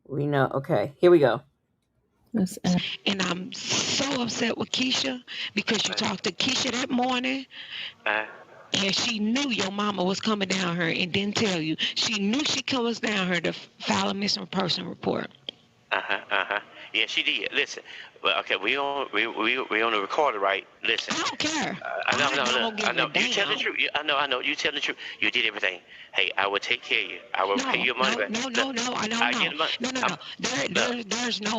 we know. Okay, here we go. Let's And I'm so upset with Keisha because you talked to Keisha that morning Uh, and she knew your mama was coming down here and didn't tell you. She knew she comes down here to file a missing person report. uh-huh. Yeah, she did. Listen. Well, okay, we on the recorder, right? Listen. I don't care. I know, I look, don't I give a know. You tell the damn. truth. I know. You tell the truth. You did everything. Hey, I will take care of you. I will pay No, your money no, back. no, Look, no, no. I don't I get know. the money. No, no, I'm, no.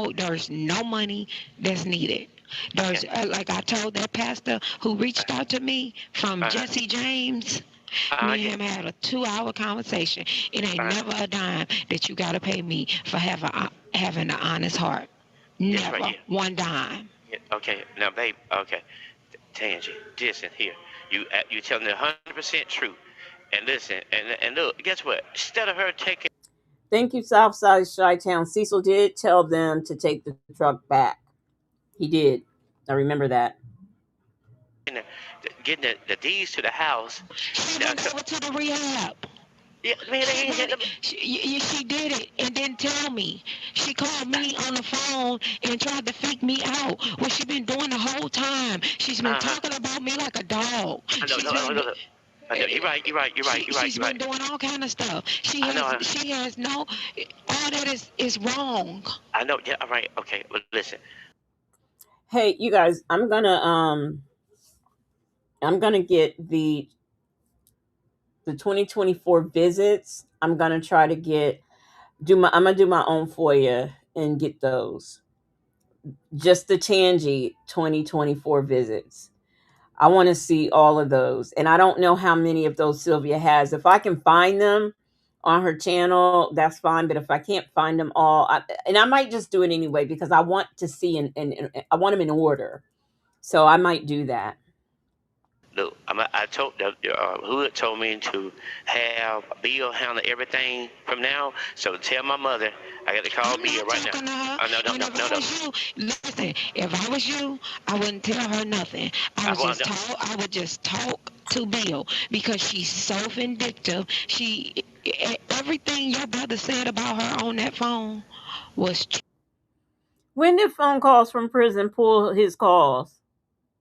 look, There's no money that's needed. okay. There's like I told that pastor who reached out to me from Uh-huh. Jesse James. Me Yeah. and him had a 2-hour conversation. It ain't Uh, never a dime that you gotta pay me for having an honest heart. yes, right. Never Yeah. one dime. Yeah. Okay. Now, babe. Okay. Tange, listen here. You telling the 100% truth. And listen, and look. Guess what? Instead of her taking Thank you, Southside Chi-Town. Cecil did tell them to take the truck back. He did. I remember that. getting the deeds to the house. She Uh, went over to the rehab. yeah, man, they She ain't went. had them. She did it and didn't tell me. She called me on the phone and tried to fake me out. What she been doing the whole time? She's been Uh-huh. talking about me like a dog. I know, She's no, been. no. I know. You're right. You're right. You're right. You're right. She's You're been right. doing all kind of stuff. I know. She has no. All that is wrong. I know. Yeah. All right. Okay. But listen. Hey, you guys, I'm gonna get the 2024 visits. I'm gonna try to I'm gonna do my own FOIA and get those. Just the Tangy 2024 visits. I want to see all of those. And I don't know how many of those Sylvia has. If I can find them on her channel, that's fine. But if I can't find them all, and I might just do it anyway because I want to see and I want them in order. So I might do that. Look, I told the Hood told me to have Bill handle everything from now. So tell my mother I got to call I'm Bill not right now. talking to her. Oh, no, no, And no, if no, I no. was you, listen. If I was you, I wouldn't tell her nothing. I want no. I would just talk to Bill because she's so vindictive. Everything your brother said about her on that phone was When did phone calls from prison pull his calls?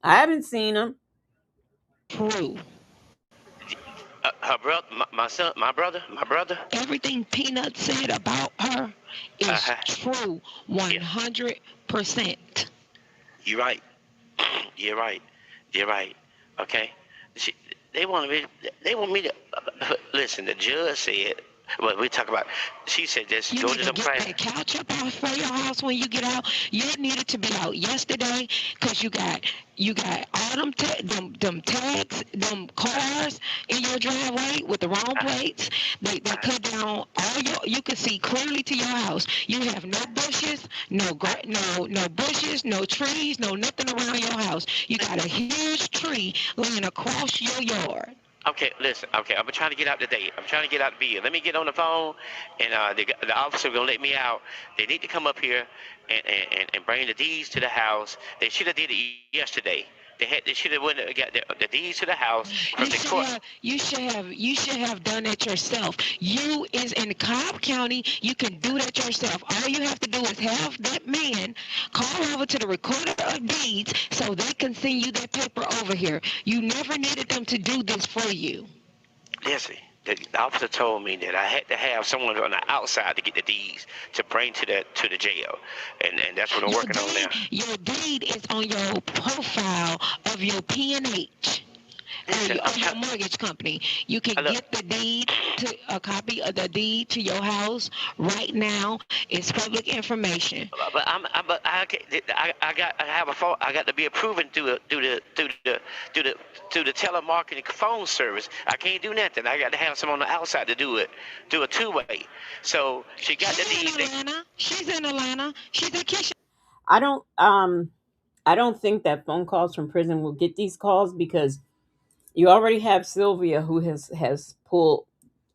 I haven't seen them. true. Her brother, my son, my brother. Everything Peanut said about her is Uh-huh. true, Yeah, 100%. you're right. You're right. You're right. Okay. She, they want me. They want me to listen. The judge said. Well, we talk about. She said just You go need to to them get class. that couch up off of your house when you get out. You needed to be out yesterday because you got all them tags, them cars in your driveway with the wrong Uh, plates. They uh, cut down all your. You can see clearly to your house. You have no bushes, uh, no bushes, no trees, no nothing around your house. You got a huge tree laying across your yard. okay, listen. Okay, I'm trying to get out today. I'm trying to get out the bill. Let me get on the phone, and the officer gonna let me out. They need to come up here and bring the deeds to the house. They should have did it yesterday. They should have went and got the deeds to the house from the court. You should have done it yourself. You is in Cobb County. You can do that yourself. All you have to do is have that man call over to the recorder of deeds so they can send you that paper over here. You never needed them to do this for you. Listen, the officer told me that I had to have someone on the outside to get the deeds to bring to the jail, and that's what I'm working on now. Your deed is on your profile of your PNH. Listen, I'm your trying. mortgage company. You can Look, get the deed to a copy of the deed to your house right now. It's public information. but but I have a phone. I got to be approving through the telemarketing phone service. I can't do nothing. I got to have someone on the outside to do it, do a two-way. So she got the She's in deed. Atlanta. She's in Atlanta. She's in Keisha. I don't I don't think that phone calls from prison will get these calls because you already have Sylvia who has pulled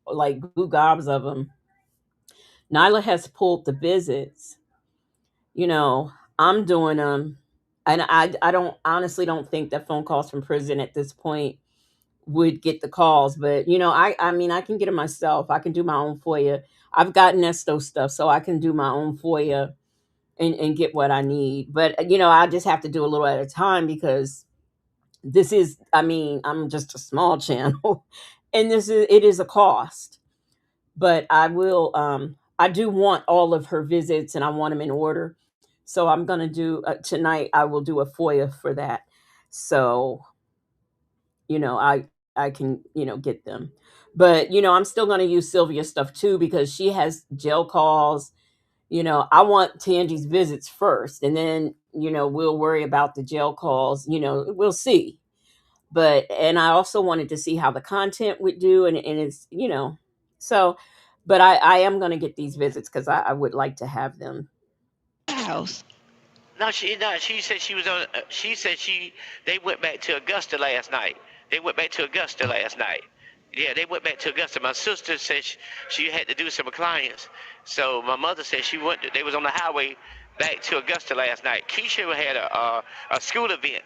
like goo gobs of them. Nyla has pulled the visits. You know, I'm doing them, and I don't honestly don't think that phone calls from prison at this point would get the calls. But I mean I can get it myself. I can do my own FOIA. I've got Nesto stuff, so I can do my own FOIA and get what I need. But I just have to do a little at a time because this is I mean I'm just a small channel, and it is a cost. But I do want all of her visits and I want them in order. So I'm going to do tonight I will do a FOIA for that. So, I can, get them. But, I'm still going to use Sylvia's stuff too because she has jail calls. I want Tangi's visits first and then, we'll worry about the jail calls, we'll see. And I also wanted to see how the content would do, and it's so. But I am going to get these visits because I would like to have them. House. No, she not. She said she was on. She said they went back to Augusta last night. They went back to Augusta last night. Yeah, they went back to Augusta. My sister said she had to do some clients. So my mother said she went. They was on the highway back to Augusta last night. Keisha had a school event.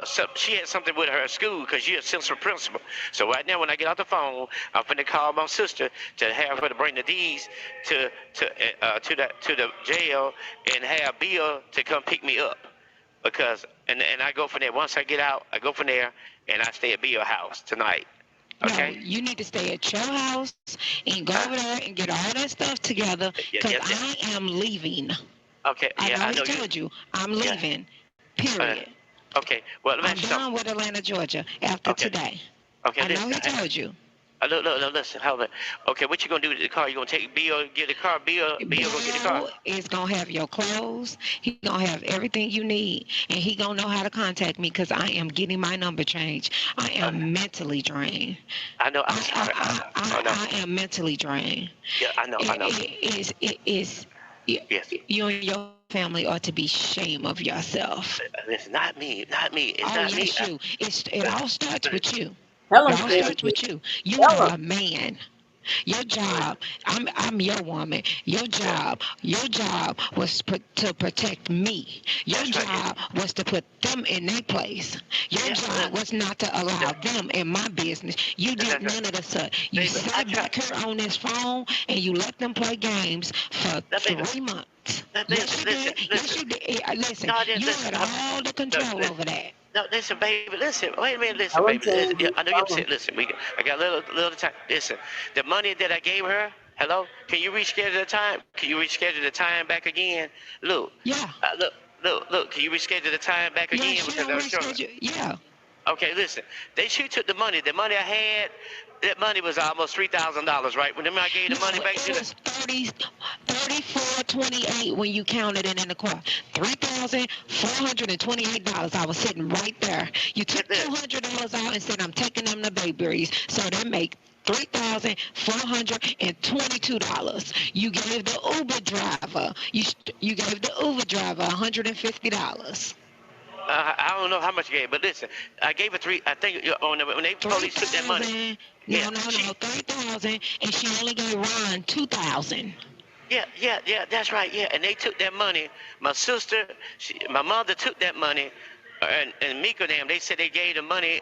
So she had something with her at school because she's a central principal. So right now, when I get off the phone, I'm finna call my sister to have her to bring the deeds to the jail and have Bill to come pick me up because and I go from there. Once I get out, I go from there and I stay at Bill's house tonight. No, Okay? you need to stay at your house and go over there and get all that stuff together Yeah, because yeah, yeah. I am leaving. Okay, I yeah, I already know you. told you I'm Yeah. leaving. Uh, Period. okay. Well, let me I'm ask you done something. with Atlanta, Georgia after Okay. today. Okay, I know listen. he told you. Look, listen. Hold on. Okay, what you gonna do to the car? You gonna take Bill, get the car? Bill, go get the car. Bill is gonna have your clothes. He gonna have everything you need, and he gonna know how to contact me because I am getting my number changed. I Uh, am mentally drained. I know. I'm I sorry. I I know. I, I am mentally drained. Yeah, I know. I know. It is. Yes. You and your family ought to be ashamed of yourself. Listen, not me. Not me. It's Oh not me. yes, you. It all starts with you. Tell It them, all starts Tangy. with you. You Tell them. are a man. Your job, I'm your woman. Yeah, Your job was to protect me. Your that's right. Yeah, job was to put them in their place. Your yeah, job was not to yeah, allow them in my business. You did that's right. none of the such. You Baby, I sat try. back here on this phone and you let them play games for That baby, 3 months. that baby, Yes, you listen, did. listen. Yes, you did. Listen, No, I didn't you listen. had all the No, control listen. over that. No, listen, baby, listen. Wait a minute, listen, Tell them, baby. Listen. Yeah, Tangy. I know you're Tell upset. them. Listen, I got a little time. Listen, the money that I gave her. Hello, can you reschedule the time? Can you reschedule the time back again? Look, Yeah. look. Can you reschedule the time back Yeah, again she because don't I'm sure. reschedule. Yeah. Okay, listen. She took the money. The money I had, that money was almost $3,000, right? When I gave the No, money back it to the. was 34.28 when you counted it in the car. $3,428. I was sitting right there. You took Get this. $200 out and said, I'm taking them to Baby's. So they make $3,422. You gave the Uber driver. You gave the Uber driver $150. I don't know how much I gave, but listen, I gave her three. I think when they Three police took that money, thousand. yeah, No, 3,000, and she only gave Ron 2,000. yeah, that's right, yeah. And they took that money. My sister, my mother took that money, and Mika them. They said they gave the money.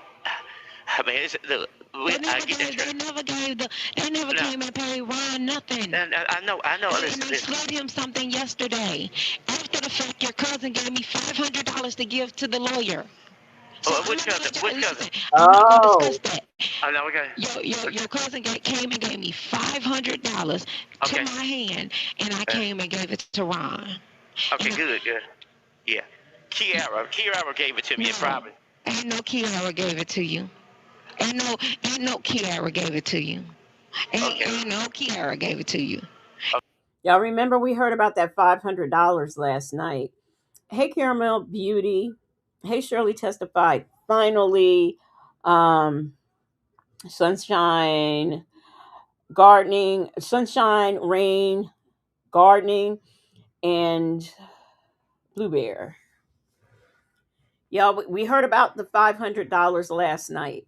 I mean, look, They I never get that gave. straight. They never gave the. They never No, came and paid Ron nothing. and I know. And they Listen. slid him something yesterday. After the fact, your cousin gave me $500 to give to the lawyer. So Oh, I'm which not cousin? gonna Which cousin? listen. I'm not gonna discuss Oh, that. I know. Okay. Your cousin came and gave me $500 to Okay. my hand, and I Uh, came and gave it to Ron. okay. And Good. Good. Yeah. Kiara gave it to me in no, private. Ain't no Kiara gave it to you. Ain't no Kiara gave it to you. Okay. Ain't no Kiara gave it to you. Y'all remember we heard about that $500 last night. Hey, Caramel Beauty. Hey, Shirley testified. Finally, um, sunshine, gardening, sunshine, rain, gardening, and Blue Bear. Y'all, we heard about the $500 last night.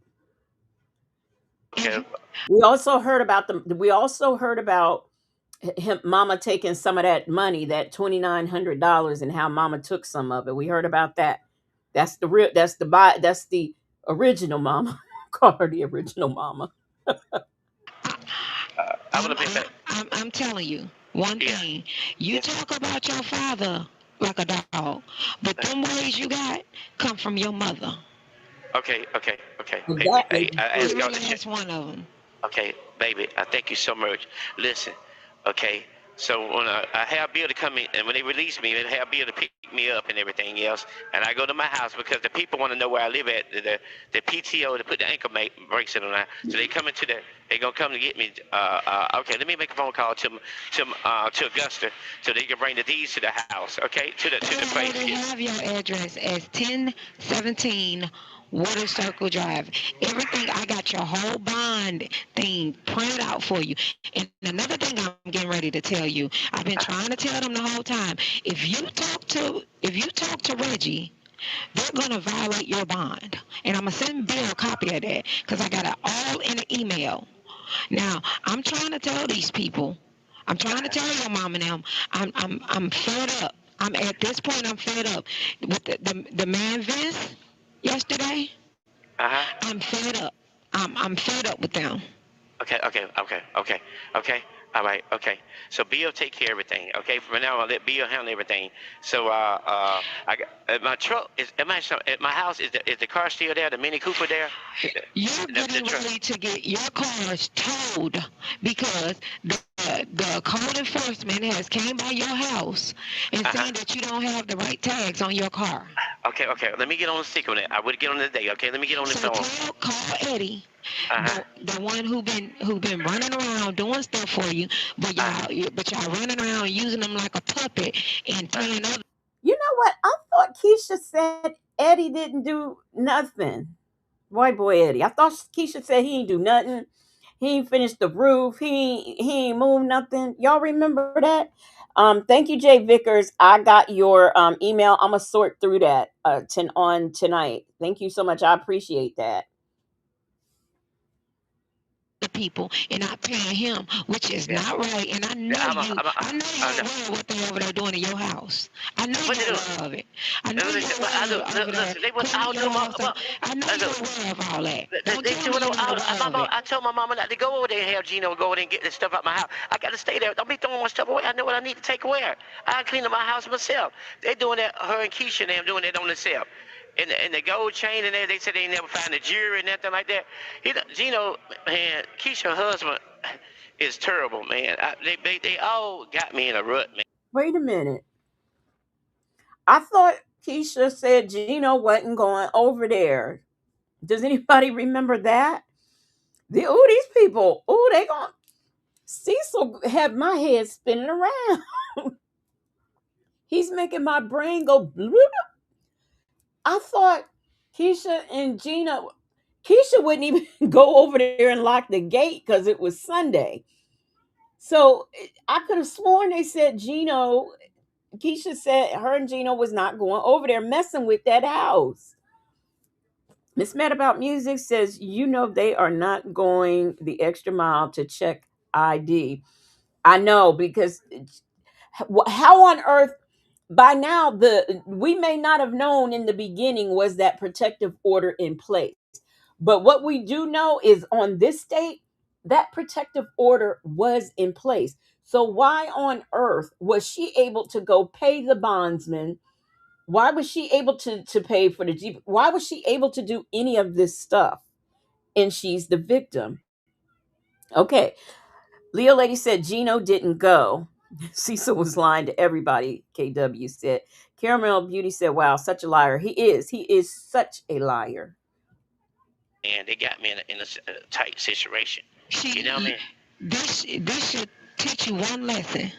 Okay. We also heard about the. We also heard about him, Mama taking some of that money, that $2,900, and how Mama took some of it. We heard about that. That's the real. That's the buy. That's the original Mama. Call her the original Mama. I would have been back. I'm telling you one Yeah. thing. You Yes. talk about your father like a dog, but them ways you got come from your mother. Okay. Okay. Okay. Baby. Exactly. Hey, I ask Every y'all this shit. last one of them. Okay, baby, I thank you so much. Listen, okay, so when I have Bill to come in, and when they release me, they have Bill to pick me up and everything else, and I go to my house because the people want to know where I live at. The PTO to put the ankle brakes in on that, so they come into the. They gonna come to get me. Okay, let me make a phone call to Augusta so they can bring the deeds to the house. Okay, to the I place. already have your address as 1017 Water Circle Drive. Everything, I got your whole bond thing printed out for you. And another thing I'm getting ready to tell you, I've been trying to tell them the whole time. If you talk to Reggie, they're gonna violate your bond. And I'm gonna send Bill a copy of that because I got it all in an email. Now, I'm trying to tell these people, I'm trying to tell your mom and them, I'm fed up. I'm at this point, I'm fed up with the man Vince yesterday. Uh huh. I'm fed up. I'm fed up with them. Okay. All right. Okay. So Bill take care of everything. Okay. From now on, let Bill handle everything. So I got my truck is at my house. Is the car still there? The Mini Cooper there? You're The getting truck. ready to get your cars towed because the code enforcement has came by your house and Uh huh. saying that you don't have the right tags on your car. Okay. Let me get on the stick on it. I would get on it today. Okay. Let me get on the So phone. call Eddie, Uh huh. the one who been running around doing stuff for you, but Uh, y'all running around using them like a puppet and uh, paying other You know what? I thought Keisha said Eddie didn't do nothing. White boy Eddie. I thought Keisha said he ain't do nothing. He ain't finished the roof. He ain't moved nothing. Y'all remember that? Thank you, Jay Vickers. I got your email. I'm gonna sort through that on tonight. Thank you so much. I appreciate that. people and not paying him, which is yeah. not right. And Yeah. I know I you're know. aware of what they over there doing in your house. I know What they you're doing? aware of it. I know you're Listen, but I aware look, over there listen. They was cleaning out your doing my house well. up. I know I you're look. aware of all that. Don't They tell me doing. you're not My aware of mom. it. I told my mama not to go over there and have Gino go over there and get this stuff out my house. I got to stay there. Don't be throwing my stuff away. I know what I need to take away. I clean up my house myself. They doing that. Her and Keisha and them doing that on themselves. And the gold chain and there, they said they never found the jewelry and nothing like that. Gino, man, Keisha's husband is terrible, man. They all got me in a rut, man. Wait a minute. I thought Keisha said Gino wasn't going over there. Does anybody remember that? These people. They going Cecil had my head spinning around. He's making my brain go bloop. I thought Keisha and Gina, Keisha wouldn't even go over there and lock the gate because it was Sunday. So I could have sworn they said Keisha said her and Gino was not going over there messing with that house. Miss Mad About Music says, they are not going the extra mile to check ID. I know because how on earth by now the we may not have known in the beginning was that protective order in place, but what we do know is on this date that protective order was in place. So why on earth was she able to go pay the bondsman? Why was she able to pay for the jeep? Why was she able to do any of this stuff? And she's the victim. Okay, Leo Lady said Gino didn't go. Cecil was lying to everybody, KW said. Caramel Beauty said, "Wow, such a liar. He is. He is such a liar." And they got me in a tight situation. You know what I See, mean? this should teach you one lesson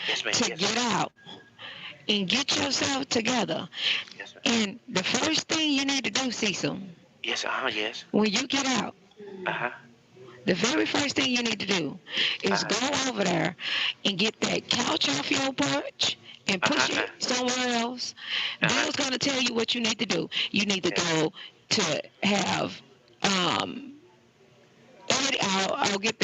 Yes, ma'am. to Yes, get ma'am. out and get yourself together. Yes, ma'am. And the first thing you need to do, Cecil, Yes. Yes. when you get out, Uh huh. the very first thing you need to do Uh is huh. go over there and get that couch off your porch and Uh push huh. it somewhere else. Uh huh. Bill's going to tell you what you need to do. You need to Yes. go to have Eddie, I'll get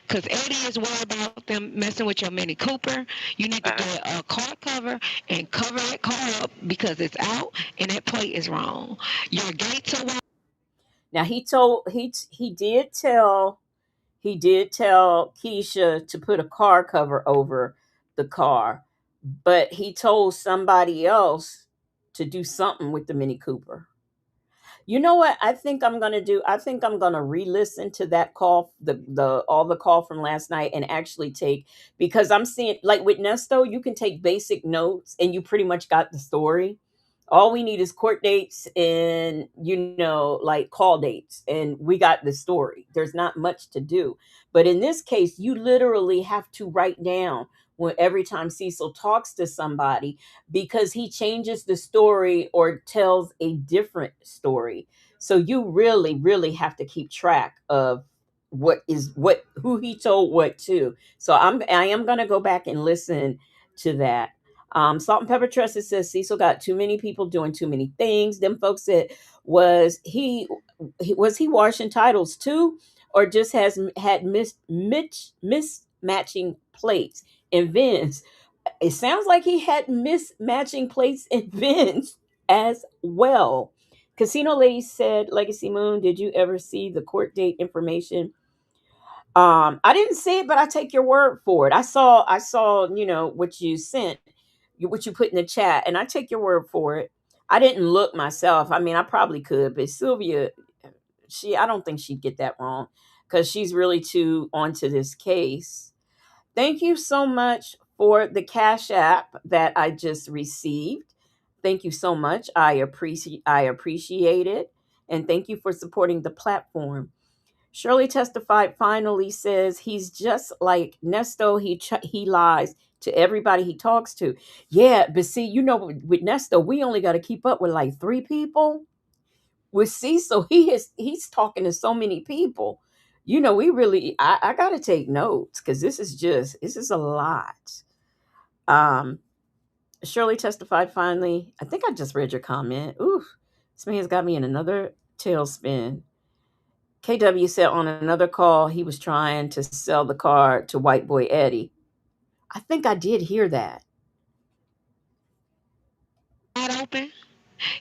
because Eddie is worried about them messing with your Mini Cooper. You need to Uh huh. get a car cover and cover that car up because it's out and that plate is wrong. Your gates are wide. Now he did tell Keisha to put a car cover over the car, but he told somebody else to do something with the Mini Cooper. You know what I think I'm gonna do? I think I'm gonna re-listen to that call, the all the call from last night, and actually take, because I'm seeing, like with Nesto, you can take basic notes and you pretty much got the story. All we need is court dates and like call dates, and we got the story. There's not much to do. But in this case, you literally have to write down when every time Cecil talks to somebody, because he changes the story or tells a different story. So you really, really have to keep track of who he told what to. So I am gonna go back and listen to that. Salt and Pepper Trusted says Cecil got too many people doing too many things. Them folks said, was he washing titles too, or just has had mismatching plates and Vince? It sounds like he had mismatching plates and Vince as well. Casino Lady said, Legacy Moon, did you ever see the court date information? I didn't see it, but I take your word for it. I saw, what you sent, what you put in the chat, and I take your word for it. I didn't look myself. I mean, I probably could, but Sylvia, I don't think she'd get that wrong because she's really too onto this case. Thank you so much for the Cash App that I just received. Thank you so much. I appreciate it. And thank you for supporting the platform. Shirley Testified finally says he's just like Nesto. He lies to everybody he talks to. Yeah, but see, with Nesto, we only got to keep up with like 3 people. With Cecil, he's talking to so many people. We really, I got to take notes because this is a lot. Um, Shirley Testified finally. I think I just read your comment. Ooh, this man's got me in another tailspin. KW said on another call he was trying to sell the car to White Boy Eddie. I think I did hear that. Wide open.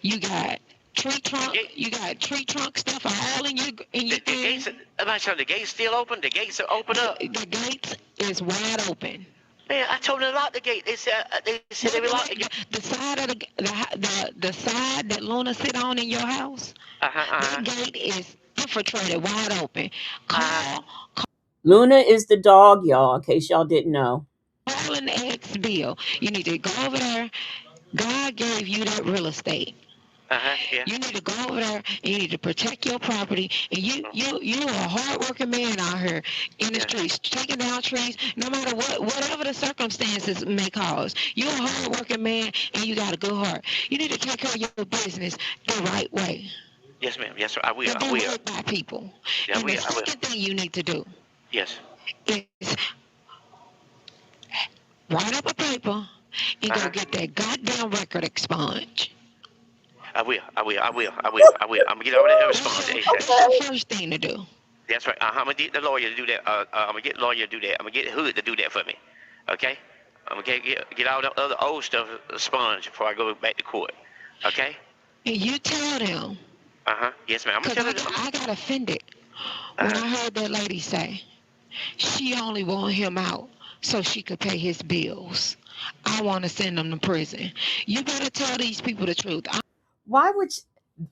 You got tree The trunk. gate. You got tree trunk stuff all in your The thing. gates. I'm not sure the gates still open. The gates are open up. The gates is wide open. Man, I told them to lock the gate. They said they would lock the gate. The side of the side that Luna sit on in your house, Uh huh. Uh that huh. gate is infiltrated wide open. Call Luna is the dog, y'all, in case y'all didn't know. call and ask Bill. You need to go over there. God gave you that real estate. Uh huh. Yeah. You need to go over there and you need to protect your property. And you are a hardworking man out here in the Yeah. streets, taking down trees, no matter whatever the circumstances may cause. You're a hardworking man and you got a good heart. You need to take care of your business the right way. Yes, ma'am. Yes, sir. I will. And I do will. right by people. Yeah, I And the will. I will. second thing you need to do Yes. is write up a paper and Uh go huh. get that goddamn record expunged. I will. I will. I will. I will. I will. I'm gonna get over there and respond to That's ASAP. your first thing to do. That's right. I'm gonna get the lawyer to do that. I'm gonna get the lawyer to do that. I'm gonna get Hood to do that for me. Okay. I'm gonna get all the other old stuff sponged before I go back to court. Okay. And you tell them. Uh huh. Yes, ma'am. I'm gonna Because tell her. I got offended Uh when huh. I heard that lady say she only want him out so she could pay his bills. I want to send him to prison. You better tell these people the truth. Why would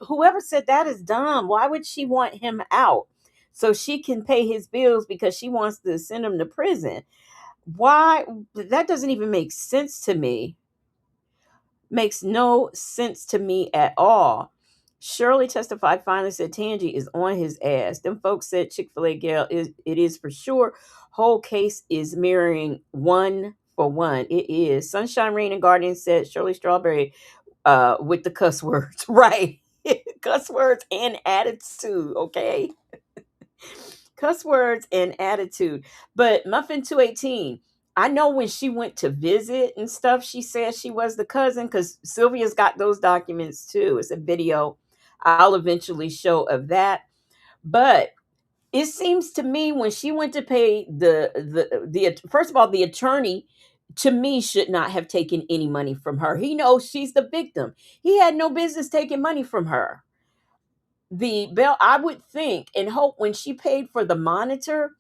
whoever said that is dumb? Why would she want him out so she can pay his bills because she wants to send him to prison? Why? That doesn't even make sense to me. Makes no sense to me at all. Shirley testified finally said Tange is on his ass. Them folks said Chick-fil-A Gail is it is for sure. Whole case is mirroring one for one. It is. Sunshine Rain and Guardian said Shirley Strawberry with the cuss words. Right. Cuss words and attitude. Okay. Cuss words and attitude. But Muffin 218, I know when she went to visit and stuff, she said she was the cousin because Sylvia's got those documents too. It's a video I'll eventually show of that. But it seems to me when she went to pay the first of all, the attorney to me should not have taken any money from her. He knows she's the victim. He had no business taking money from her. The Bell, I would think and hope when she paid for the monitor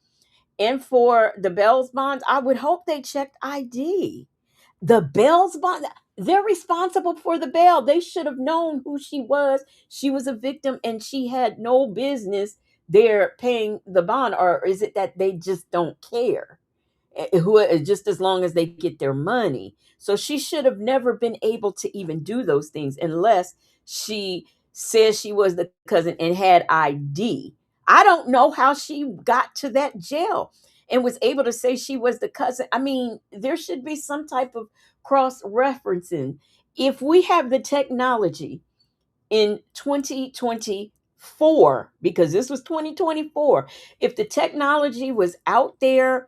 and for the Bell's bonds, I would hope they checked ID. The Bell's bond, they're responsible for the Bell. They should have known who she was. She was a victim and she had no business there paying the bond. Or is it that they just don't care? Who just as long as they get their money. So she should have never been able to even do those things unless she says she was the cousin and had ID. I don't know how she got to that jail and was able to say she was the cousin. I mean, there should be some type of cross referencing. If we have the technology in 2024, because this was 2024, if the technology was out there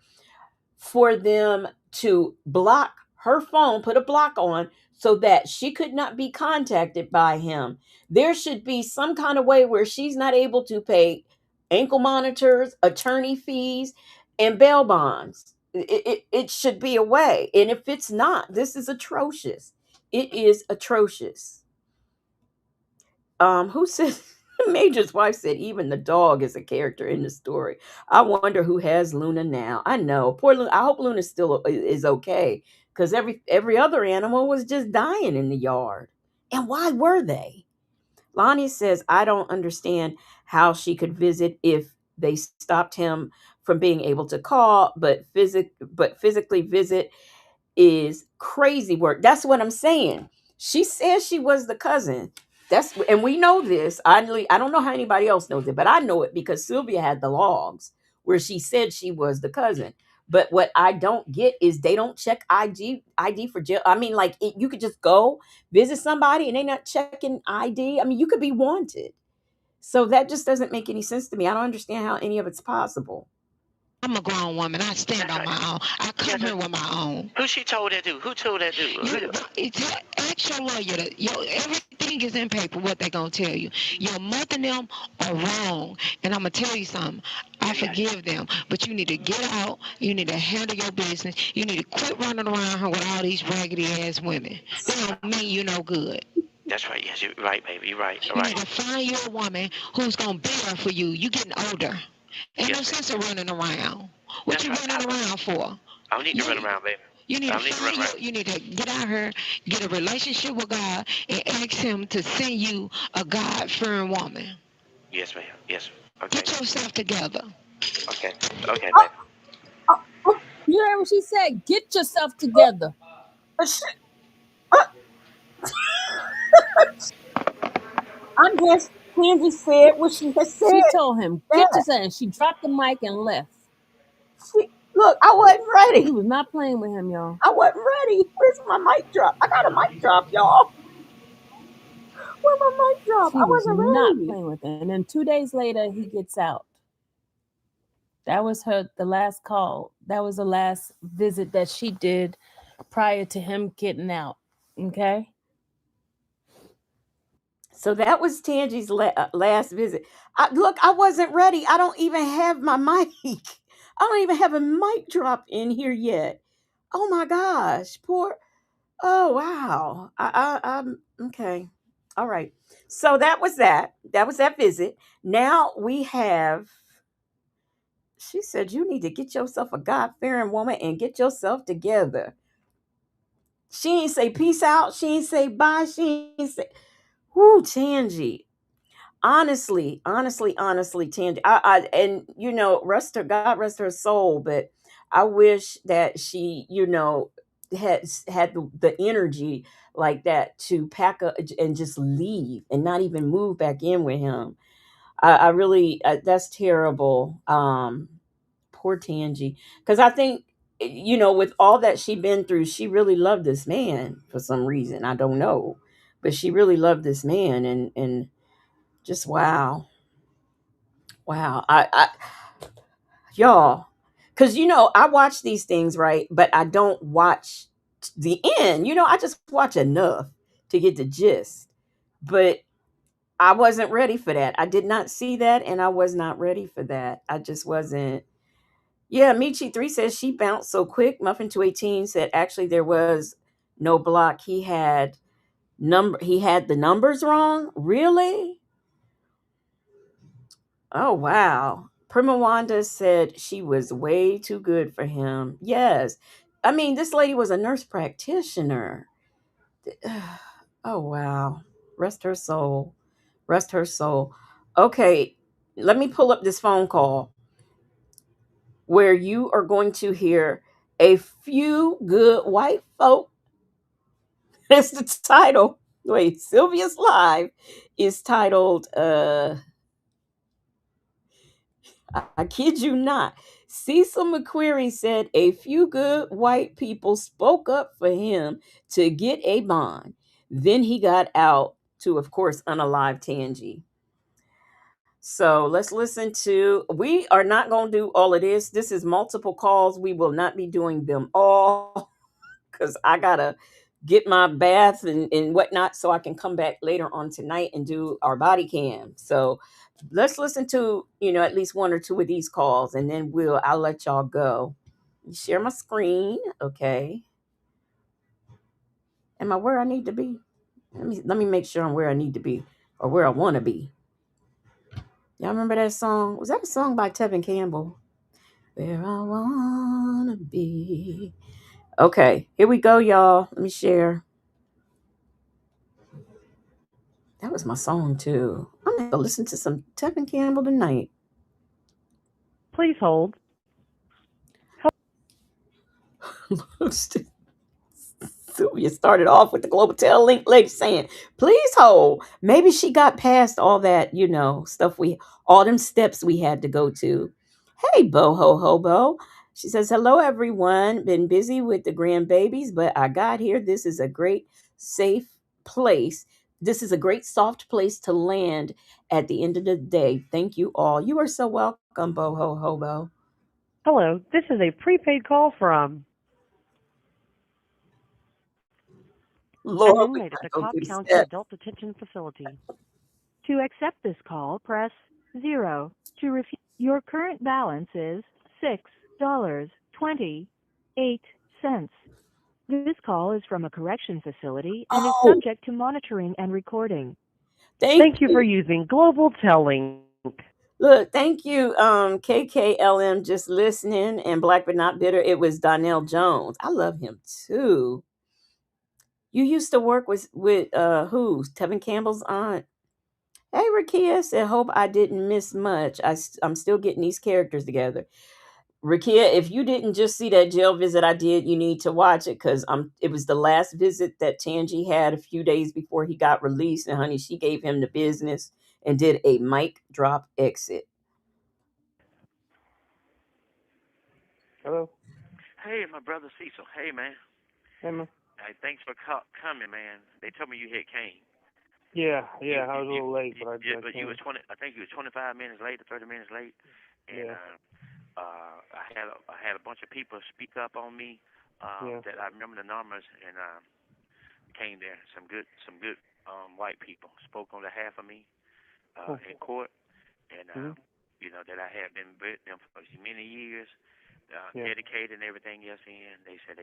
for them to block her phone, put a block on so that she could not be contacted by him. There should be some kind of way where she's not able to pay ankle monitors, attorney fees, and bail bonds. It should be a way. And if it's not, this is atrocious. It is atrocious. Who said Major's wife said even the dog is a character in the story. I wonder who has Luna now. I know. Poor Luna. I hope Luna still is okay. Because every other animal was just dying in the yard. And why were they? Lonnie says, I don't understand how she could visit if they stopped him from being able to call, but physically visit is crazy work. That's what I'm saying. She says she was the cousin. And we know this. I don't know how anybody else knows it, but I know it because Sylvia had the logs where she said she was the cousin. But what I don't get is they don't check ID for jail. I mean, like you could just go visit somebody and they not checking ID. I mean, you could be wanted. So that just doesn't make any sense to me. I don't understand how any of it's possible. I'm a grown woman. I stand on my own. I come here with my own. Who she told that to? Who told that to? Ask your lawyer. Everything is in paper, what they going to tell you. Your mother and them are wrong. And I'm going to tell you something. I forgive them. But you need to get out. You need to handle your business. You need to quit running around here with all these raggedy ass women. They don't mean you no good. That's right. Yes, you're right, baby. You're right. You need to find you a woman who's going to be there for you. You getting older. Ain't no sense of running around. What you running around for? I don't need to run around, baby. You need to get out here, get a relationship with God, and ask Him to send you a God-fearing woman. Yes, ma'am. Yes. Okay. Get yourself together. Okay. Okay, baby. You heard what she said? Get yourself together. I'm just Candy said what she has said. She told him, get yourself, and she dropped the mic and left. Look, I wasn't ready. He was not playing with him, y'all. I wasn't ready. Where's my mic drop? I got a mic drop, y'all. Where's my mic drop? She was not playing with him. And then 2 days later, he gets out. That was the last call. That was the last visit that she did prior to him getting out. Okay? So that was Tange's last visit. Look, I wasn't ready. I don't even have my mic. I don't even have a mic drop in here yet. Oh my gosh. Poor. Oh, wow. I'm okay. All right. So that was that. That was that visit. Now we have. She said, you need to get yourself a God-fearing woman and get yourself together. She ain't say peace out. She ain't say bye. She ain't say, whoo, Tange. Honestly, Tange. And God rest her soul, but I wish that she, had the energy like that to pack up and just leave and not even move back in with him. I really that's terrible. Poor Tangi, because I think with all that she been through, she really loved this man for some reason. I don't know, but she really loved this man, and just wow, wow. I y'all, because I watch these things, right, but I don't watch the end. I just watch enough to get the gist, but I wasn't ready for that. I did not see that, and I was not ready for that. I just wasn't. Yeah, Michi3 says she bounced so quick. Muffin218 said actually there was no block. He had the numbers wrong. Really? Oh wow. Prima Wanda said she was way too good for him. Yes. I mean, this lady was a nurse practitioner. Oh wow. Rest her soul. Rest her soul. Okay, let me pull up this phone call where you are going to hear a few good white folk. That's the title. Wait, Sylvia's Live is titled, I kid you not. Cecil Mccrary said a few good white people spoke up for him to get a bond. Then he got out to, of course, unalive Tangi. So let's listen to. We are not going to do all of this. This is multiple calls. We will not be doing them all because I gotta get my bath and whatnot so I can come back later on tonight and do our body cam. So let's listen to at least one or two of these calls, and then I'll let y'all go. Share my screen, okay? Am I where I need to be? Let me make sure I'm where I need to be or where I want to be. Y'all remember that song? Was that a song by Tevin Campbell? Where I wanna be. Okay, here we go, y'all. Let me share. That was my song too. I'm gonna listen to some Tevin Campbell tonight. Please hold. Sylvia started off with the Global Tel Link lady saying, "Please hold." Maybe she got past all that, stuff all them steps we had to go to. Hey, Boho Hobo. She says, "Hello, everyone. Been busy with the grandbabies, but I got here. This is a great, safe place. This is a great, soft place to land at the end of the day. Thank you all. You are so welcome, Boho Hobo." Hello, this is a prepaid call from an Lord, we inmate at gotta the go Cobb through the County steps. Adult Detention Facility. To accept this call, press 0. To refuse, your current balance is $6.28. This call is from a correction facility and is Oh, subject to monitoring and recording. thank Thank you for you. using Global Telling. Look, thank you, KKLM, just listening, and Black but not bitter. It was Donnell Jones. I love him too. You used to work with who? Tevin Campbell's aunt. Hey, Rakia said, "Hope I didn't miss much. I'm still getting these characters together." Rakia, if you didn't just see that jail visit I did, you need to watch it because it was the last visit that Tangi had a few days before he got released, and honey, she gave him the business and did a mic drop exit. Hello? Hey, my brother Cecil. Hey, man. Hey, man. Hey, thanks for coming, man. They told me you had came. Yeah, I was a little late, but I But you came. was 20. I think you was 25 minutes late or 30 minutes late, and Yeah, I had a bunch of people speak up on me yeah, that I remember the numbers, and came there. Some good white people spoke on behalf of me cool. in court, and Mm-hmm. that I had been with them for many years, Yeah. dedicated and everything else. In they said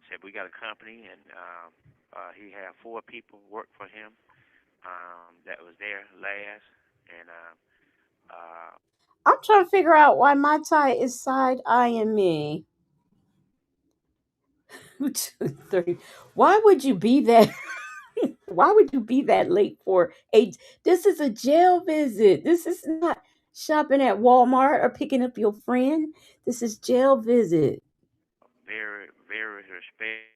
said we got a company, and he had 4 people work for him that was there last, and uh, I'm trying to figure out why my tie is side eyeing me. 2, 3. Why would you be that? Why would you be that late for a? This is a jail visit. This is not shopping at Walmart or picking up your friend. This is jail visit. very very respectful.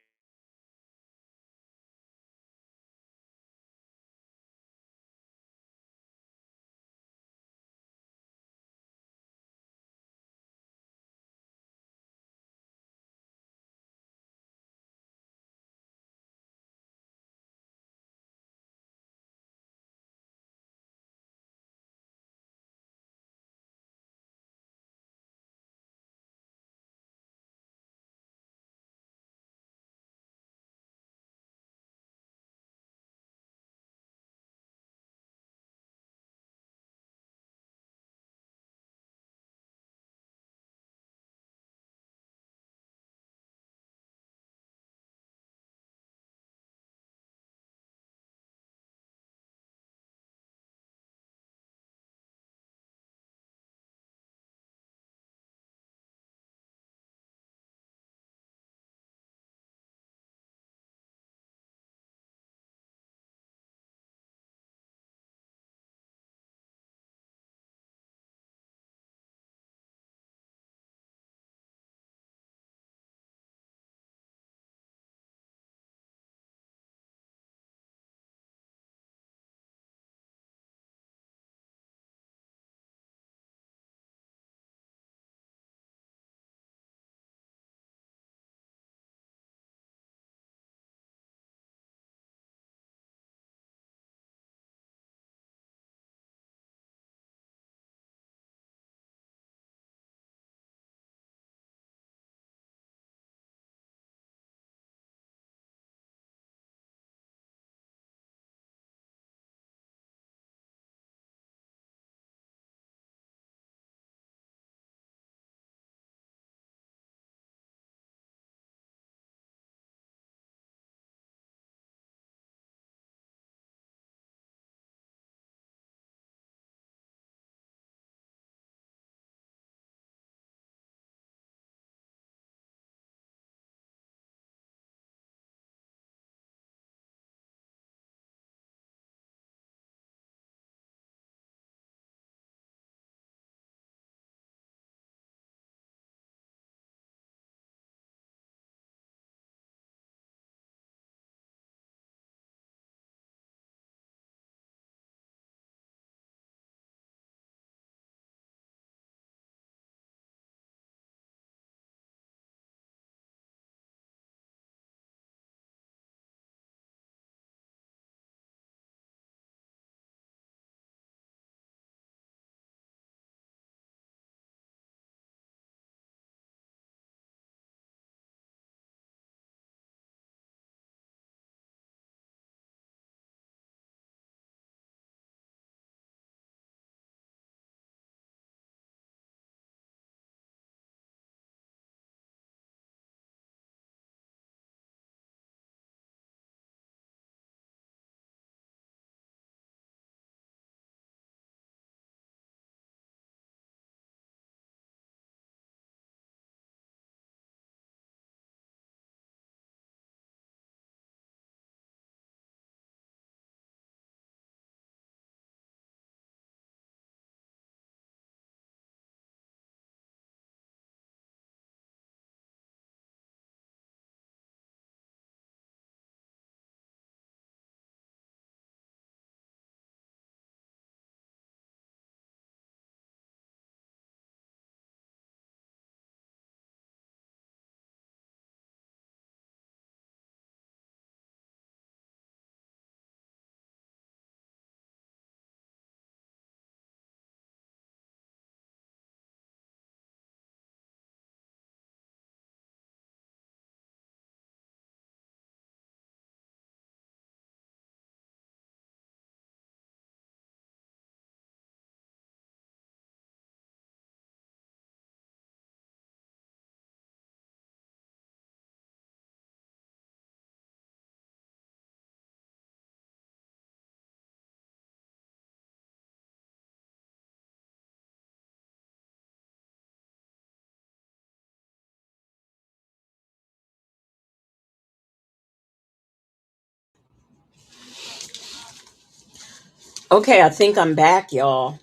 Okay, I think I'm back, y'all.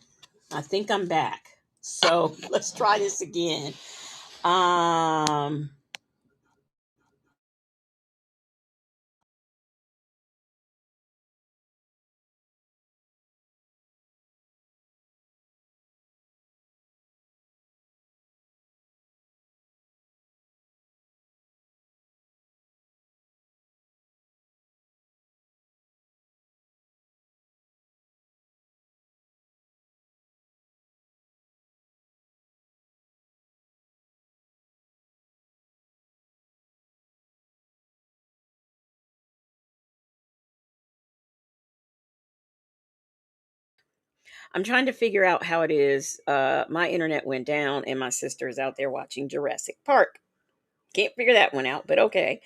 I think I'm back. So let's try this again. Um, I'm trying to figure out how it is. My internet went down, and my sister is out there watching Jurassic Park. Can't figure that one out, but okay.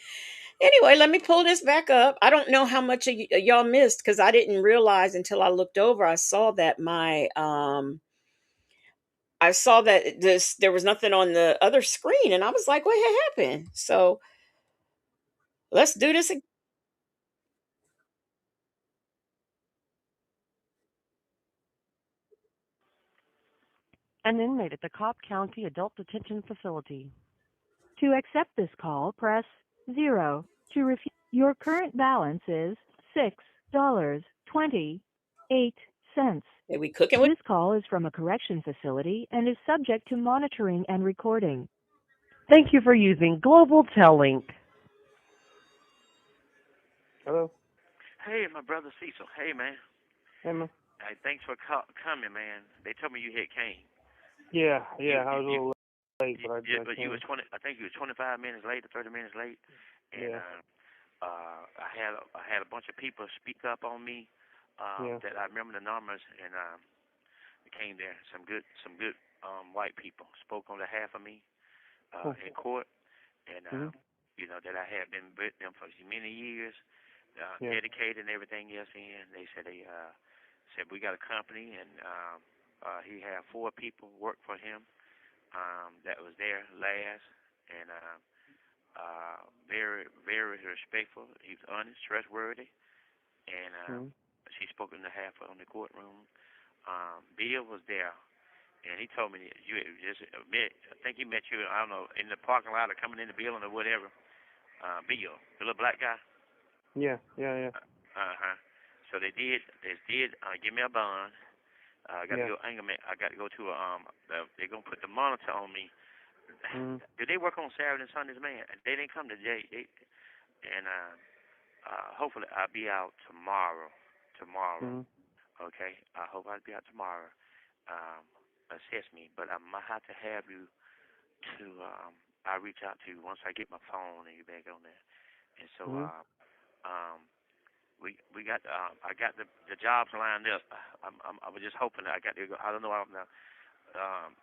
Anyway, let me pull this back up. I don't know how much of y'all missed because I didn't realize until I looked over. I saw that there was nothing on the other screen, and I was like, "What had happened?" So let's do this again. An inmate at the Cobb County Adult Detention Facility. To accept this call, press 0. To refuse, your current balance is $6.28. Are we cooking with? This call is from a correction facility and is subject to monitoring and recording. Thank you for using Global Tellink. Hello? Hey, my brother Cecil. Hey, man. Hey, man. Hey, thanks for coming, man. They told me you had came. Yeah, I was a little late, but I But you came. was 20. I think you was 25 minutes late or 30 minutes late, and Yeah. I had a bunch of people speak up on me. Yeah. That I remember the numbers, and it came there. Some good white people spoke on behalf of me Cool. in court, and Mhm. you know that I had been with them for many years, Yeah. dedicated and everything else. And they said we got a company, and he had 4 people work for him that was there last, and very very respectful. He was honest, trustworthy, and Mhm. she spoke in behalf on the courtroom. Bill was there, and he told me that you had just met. I think he met you. I don't know, in the parking lot or coming in the building or whatever. Bill, the little black guy. Yeah. Yeah. Uh-huh. So they did give me a bond. I got to Yeah. go. I got to go to they're gonna put the monitor on me. Mhm. Do they work on Saturday and Sundays, man? They didn't come today. And hopefully I'll be out tomorrow. Tomorrow. Mhm. Okay. I hope I'll be out tomorrow. Um, assess me, but I might have to have you to. I'll reach out to you once I get my phone and you back on there. And so Mhm. um, we got I got the jobs lined up. I was just hoping that I got to go. I don't know. I don't know.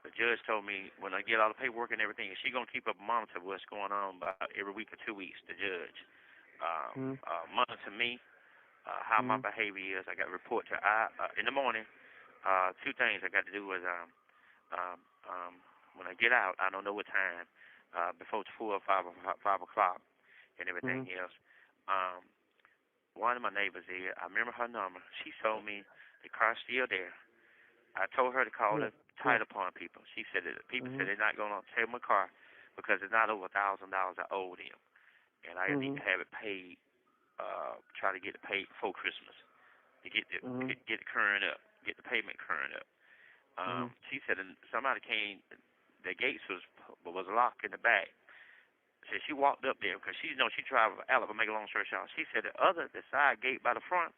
The judge told me when I get all the paperwork and everything, she's gonna keep up a monitor of what's going on about every week or 2 weeks. The judge Mhm. monitor me, how my Mhm. behavior is. I got to report to in the morning. 2 things I got to do is um, um, when I get out, I don't know what time before 4 or 5 o'clock and everything Mhm. else. Um, one of my neighbors here, I remember her number. She told me the car's still there. I told her to call Yeah. the Yeah. title upon people. She said that people said Mhm. they're not going to take my car because it's not over $1,000 I owe them, and I need Mhm. to have it paid. Try to get it paid before Christmas to Mhm. get it current up, get the payment current up. Mhm. She said and somebody came. The gates was locked in the back. So she walked up there because she traveled Alabama. Make a long story short, she said the side gate by the front,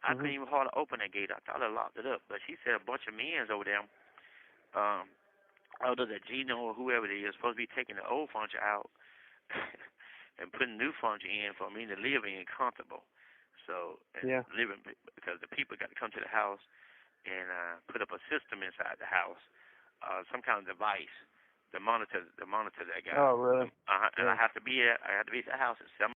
I Mhm. couldn't even hardly open that gate. I thought I locked it up, but she said a bunch of men's over there, um, other than Gino or whoever it is, supposed to be taking the old furniture out and putting new furniture in for me to live in comfortable. So and Yeah. living because the people got to come to the house and put up a system inside the house, some kind of device, the monitor that guy. Oh, really? And Yeah. I have to be at the house at 7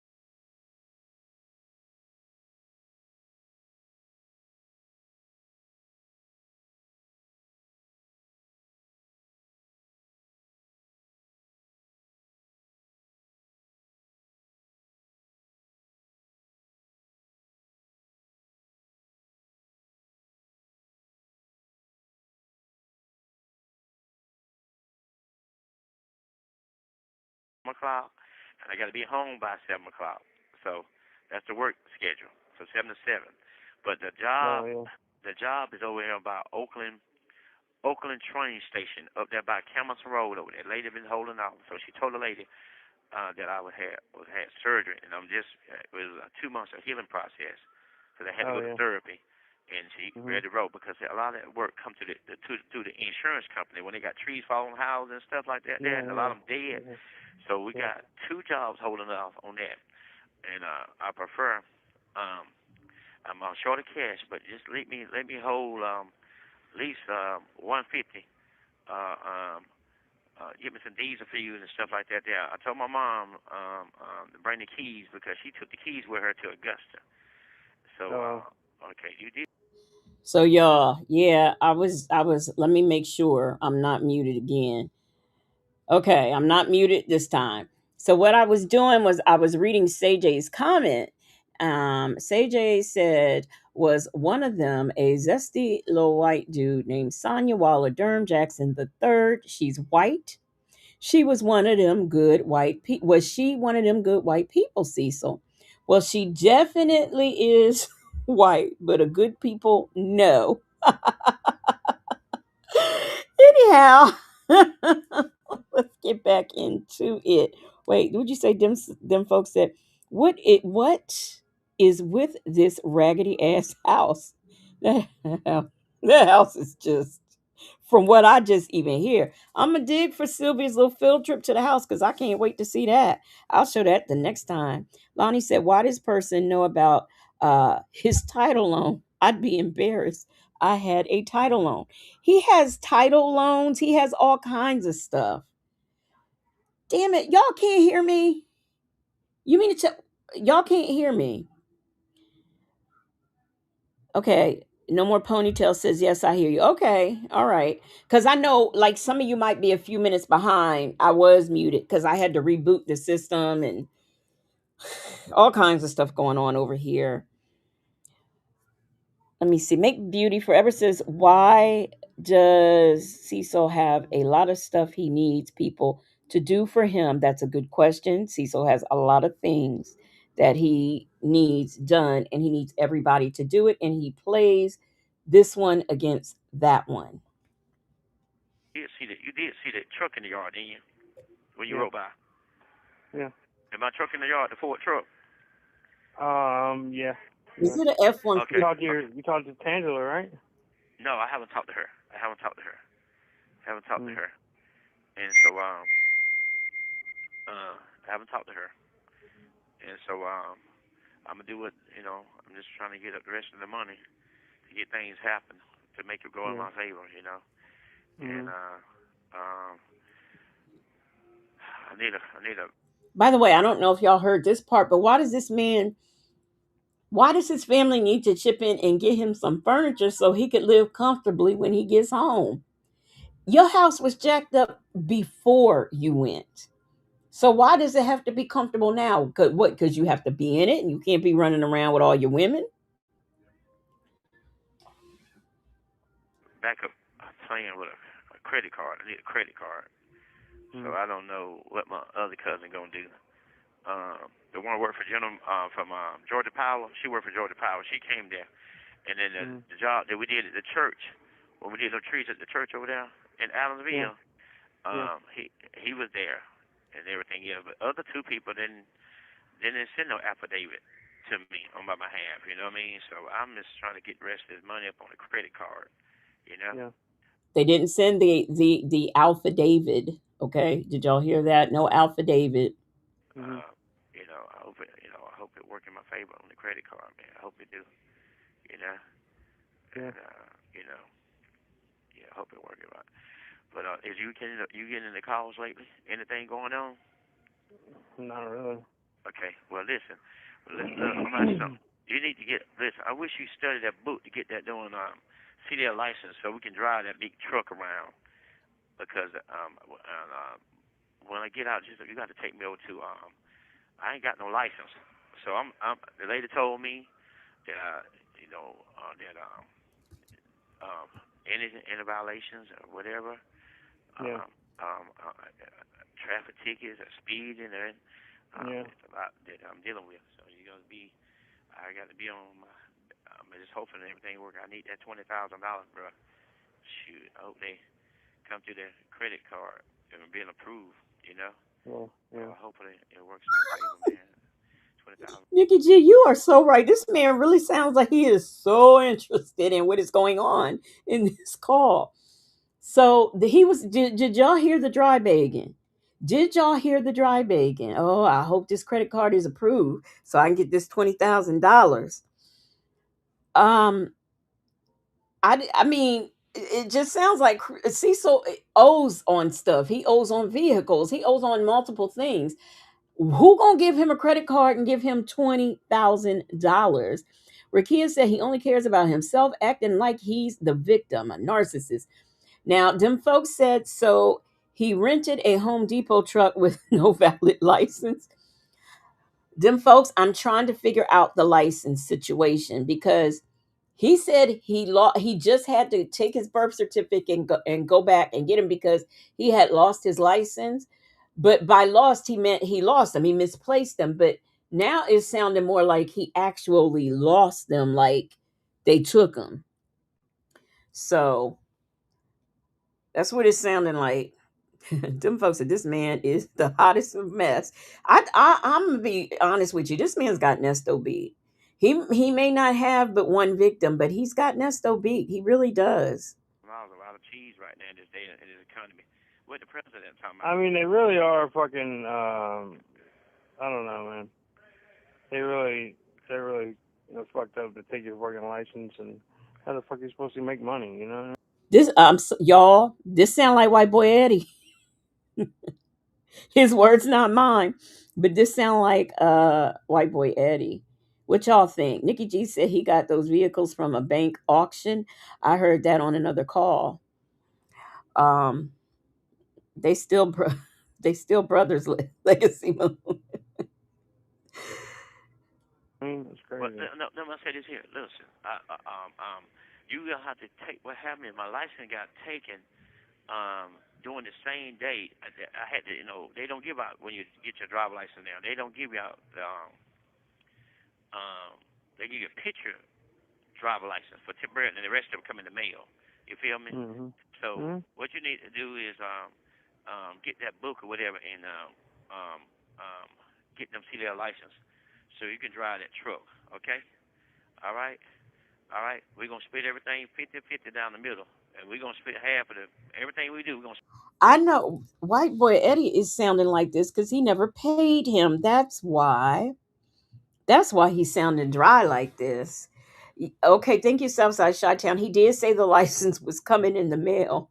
o'clock, and I got to be home by 7 o'clock. So that's the work schedule, so 7 to 7. But Oh, yeah. the job is over here by Oakland train station up there by Camelson Road over there. Lady been holding out, so she told the lady that I would had surgery, and it was 2 months of healing process, because I had to Oh, go to yeah. therapy, and she Mhm. read the road because a lot of that work come through the insurance company when they got trees falling on houses and stuff like that there, Yeah. and a lot Yeah. of them dead. Yeah. So we Yeah. got 2 jobs holding off on that, and I prefer um I'm short of cash, but just let me hold at least 150. Uh, um, Give me some diesel fuel and stuff like that. There, I told my mom to bring the keys because she took the keys with her to Augusta. So, okay, you did. So y'all, yeah, I was let me make sure I'm not muted again. Okay, I'm not muted this time. So what I was doing was I was reading J's comment. J said, was one of them a zesty little white dude named Sonya Waller Durham Jackson the third? She's white. She was one of them good white people. Was she one of them good white people, Cecil? Well, she definitely is white, but a good people, no. Anyhow, let's get back into it. Wait, would you say them folks said what is with this raggedy ass house? The house is just from what I just even hear. I'm gonna dig for Sylvia's little field trip to the house because I can't wait to see that. I'll show that the next time. Lonnie said, "Why does person know about his title loan? I'd be embarrassed. I had a title loan. He has title loans. He has all kinds of stuff. Damn it, y'all can't hear me. You mean to y'all can't hear me? Okay." No more ponytail says, yes, I hear you. Okay. All right. Because I know, like, some of you might be a few minutes behind. I was muted because I had to reboot the system and all kinds of stuff going on over here. Let me see. Make Beauty Forever says, why does Cecil have a lot of stuff he needs people to do for him? That's a good question. Cecil has a lot of things that he needs done, and he needs everybody to do it, and he plays this one against that one. You did see the truck in the yard, didn't you? When you Yeah. rode by. Yeah. And my truck in the yard, the Ford truck. Yeah. Is it an F-150? Okay. You talked to Tangela, right? No, I haven't talked to her. To her. And so I haven't talked to her. And so I'm gonna do it. I'm just trying to get up the rest of the money to get things happen to make it go in my favor. And I need a. By the way, I don't know if y'all heard this part, but why does his family need to chip in and get him some furniture so he could live comfortably when he gets home? Your house was jacked up before you went. So why does it have to be comfortable now? Because you have to be in it and you can't be running around with all your women? Backup plan with a credit card. I need a credit card. So I don't know what my other cousin gonna do. The one who worked for General from Georgia Power. She worked for Georgia Power. She came there, and then the job that we did at the church, when we did the trees at the church over there in Adamsville, he was there and everything. Yeah, but other two people didn't send no affidavit to me on my behalf. You know what I mean? So I'm just trying to get the rest of this money up on a credit card. Yeah. They didn't send the Alpha David. Okay, did y'all hear that? No Alpha David. I hope it work in my favor on the credit card, man. I hope it do. Yeah. And, I hope it work out. But is you getting the calls lately? Anything going on? Not really. Okay. Well, listen. About something. You need to listen. I wish you studied that book to get that doing CDL license so we can drive that big truck around. Because when I get out, you got to take me over to I ain't got no license, so I'm the lady told me that any violations or whatever, traffic tickets or speeding or it's a lot that I'm dealing with. So I got to be on my. I'm just hoping everything work. I need that $20,000, bro. Shoot, I hope they come through the credit card and being approved. Hopefully it works in my favor, man. 20,000. Nikki G, you are so right. This man really sounds like he is so interested in what is going on in this call. So did y'all hear the dry begging? Did y'all hear the dry begging? Oh, I hope this credit card is approved so I can get this $20,000. I mean, It just sounds like Cecil owes on stuff. He owes on vehicles. He owes on multiple things. Who gonna give him a credit card and give him $20,000? Rakia said he only cares about himself, acting like he's the victim, a narcissist. Now, them folks said so. He rented a Home Depot truck with no valid license. Them folks, I'm trying to figure out the license situation because he said he just had to take his birth certificate and go back and get him because he had lost his license. But by lost, he meant he lost them. He misplaced them. But now it's sounding more like he actually lost them, like they took them. So that's what it's sounding like. Them folks said this man is the hottest of mess. I'm gonna be honest with you. This man's got Nesto beat. He may not have but one victim, but he's got Nesto beat. He really does. Miles, a lot of cheese right now in this day in this economy. What the president talking I about? mean, they really are fucking. I don't know, man. They really, fucked up to take your fucking license and how the fuck are you supposed to make money? You know? This y'all. This sound like white boy Eddie. His words, not mine. But this sound like white boy Eddie. What y'all think? Nikki G said he got those vehicles from a bank auction. I heard that on another call. Um, they still they still brothers legacy. I mean, it's Well, crazy. let me say this here. Listen, you gonna have to take. What happened is my license got taken during the same day. I had to, they don't give out when you get your driver license now. They don't give you out um, they give you a picture driver license for temporary, and the rest of them come in the mail. You feel me? Mhm. So Mhm. what you need to do is get that book or whatever and um, um, get them CDL license so you can drive that truck. Okay? All right? All right? We're going to split everything 50-50 down the middle. And we're going to split half of everything we do. We're going to I know white boy Eddie is sounding like this because he never paid him. That's why. That's why he sounded dry like this. Okay, thank you, Southside Chi-Town. He did say the license was coming in the mail.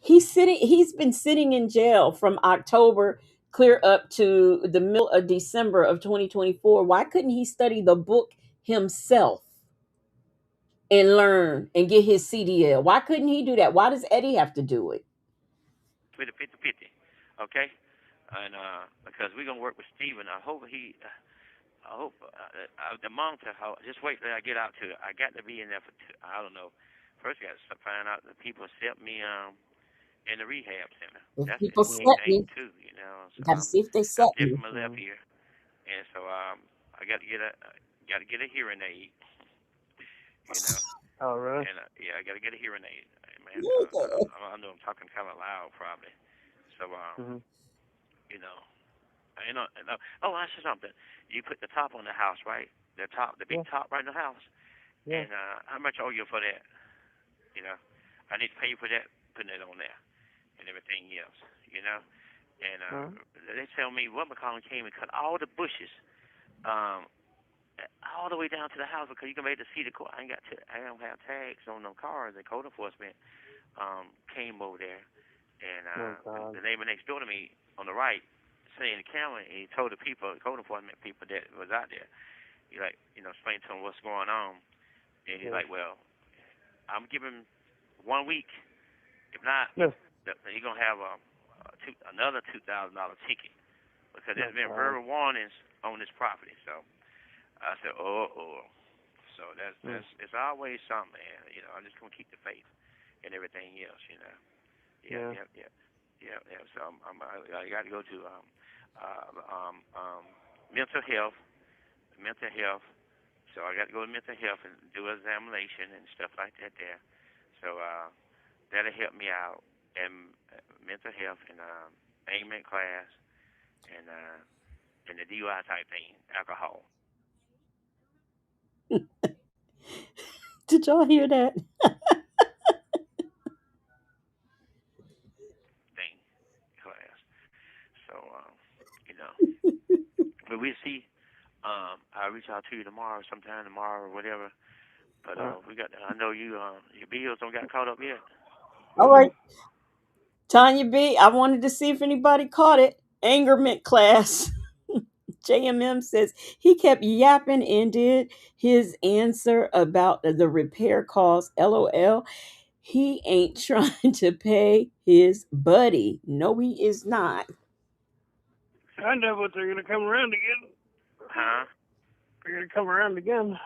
He's been sitting in jail from October clear up to the middle of December of 2024. Why couldn't he study the book himself and learn and get his CDL? Why couldn't he do that? Why does Eddie have to do it? split it 50-50. Okay? And because we're going to work with Steven. I hope the monitor. Just wait till I get out to it. I got to be in there for I don't know. First, I got to find out that people accept me in the rehab center. If That's the people key set thing me, too. So you got to see if they I'm set deaf me. in my left Mhm. ear, and so I got to get a hearing aid. You know, Oh, really? and yeah, I got to get a hearing aid, man. Nigga. I know I'm talking kind of loud probably. So Mhm. you know, oh, I said something. You put the top on the house, right? The big Yeah. top right in the house. Yeah. And how much owe you for that? You know, I need to pay you for that, putting it on there, and everything else. You know, and Uh-huh. they tell me what McCollum came and cut all the bushes, um, all the way down to the house because you can be able to see the car. I don't have tags on them cars. And code enforcement came over there, and Oh God. the neighbor next door to me on the right, saying the camera, and he told the people, the code enforcement people that was out there, he like, explain to him what's going on, and he's Yeah. like, well, I'm giving 1 week. If not, Yeah. he's gonna have another $2,000 ticket because Oh there's been God. verbal warnings on this property. So I said, oh. So Mm. that's it's always something, man. I'm just gonna keep the faith and everything else. Yeah, Yeah. yeah, yeah, yeah. So I got to go to mental health, mental health. So I got to go to mental health and do an examination and stuff like that there. So that'll help me out in mental health and aimment class and the DUI type thing, alcohol Did y'all hear that? thing class. So you know, but we'll see. I'll reach out to you tomorrow, sometime tomorrow or whatever. But we got. I know you. Your bills don't got caught up yet. All right, Tanya B. I wanted to see if anybody caught it. Angerment class. JMM says he kept yapping and did his answer about the repair costs. LOL. He ain't trying to pay his buddy. No, he is not. I know, but they're gonna come around again. Huh? They're gonna come around again.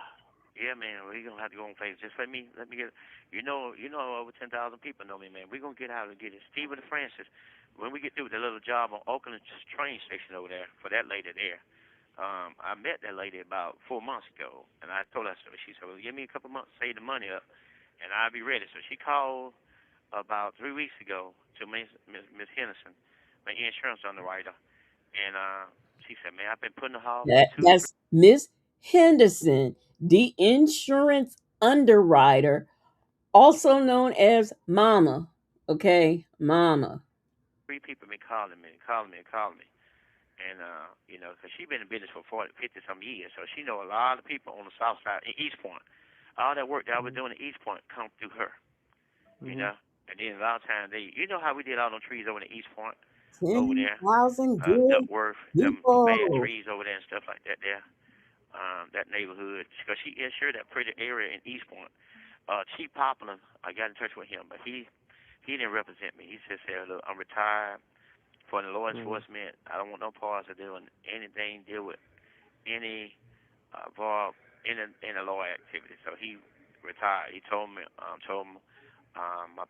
Yeah, man. We gonna have to go on Facebook. Just let me get. Over 10,000 people know me, man. We gonna get out and get it. Stephen Francis. When we get through with the little job on Oakland train station over there for that lady there. I met that lady about 4 months ago, and I told her, so she said, well, give me a couple months, save the money up, and I'll be ready. So she called about 3 weeks ago to Miss Henderson, my insurance underwriter, and she said, man, I've been putting the hog for two, three. That's Miss Henderson, the insurance underwriter, also known as Mama. Okay, Mama. Three people been calling me. And, because she been in business for 40, 50 some years, so she know a lot of people on the south side in East Point. All that work that I was doing in East Point come through her, you know. And then a lot of times how we did all them trees over in East Point, over there, 10,000 good Duckworth, them bad people. trees over there and stuff like that there, that neighborhood. Because she insured that pretty area in East Point. Chief Poplar, I got in touch with him, but he didn't represent me. He just said, look, I'm retired. For the law enforcement, I don't want no parts of doing anything deal with any involved in a law activity. So he retired. He told my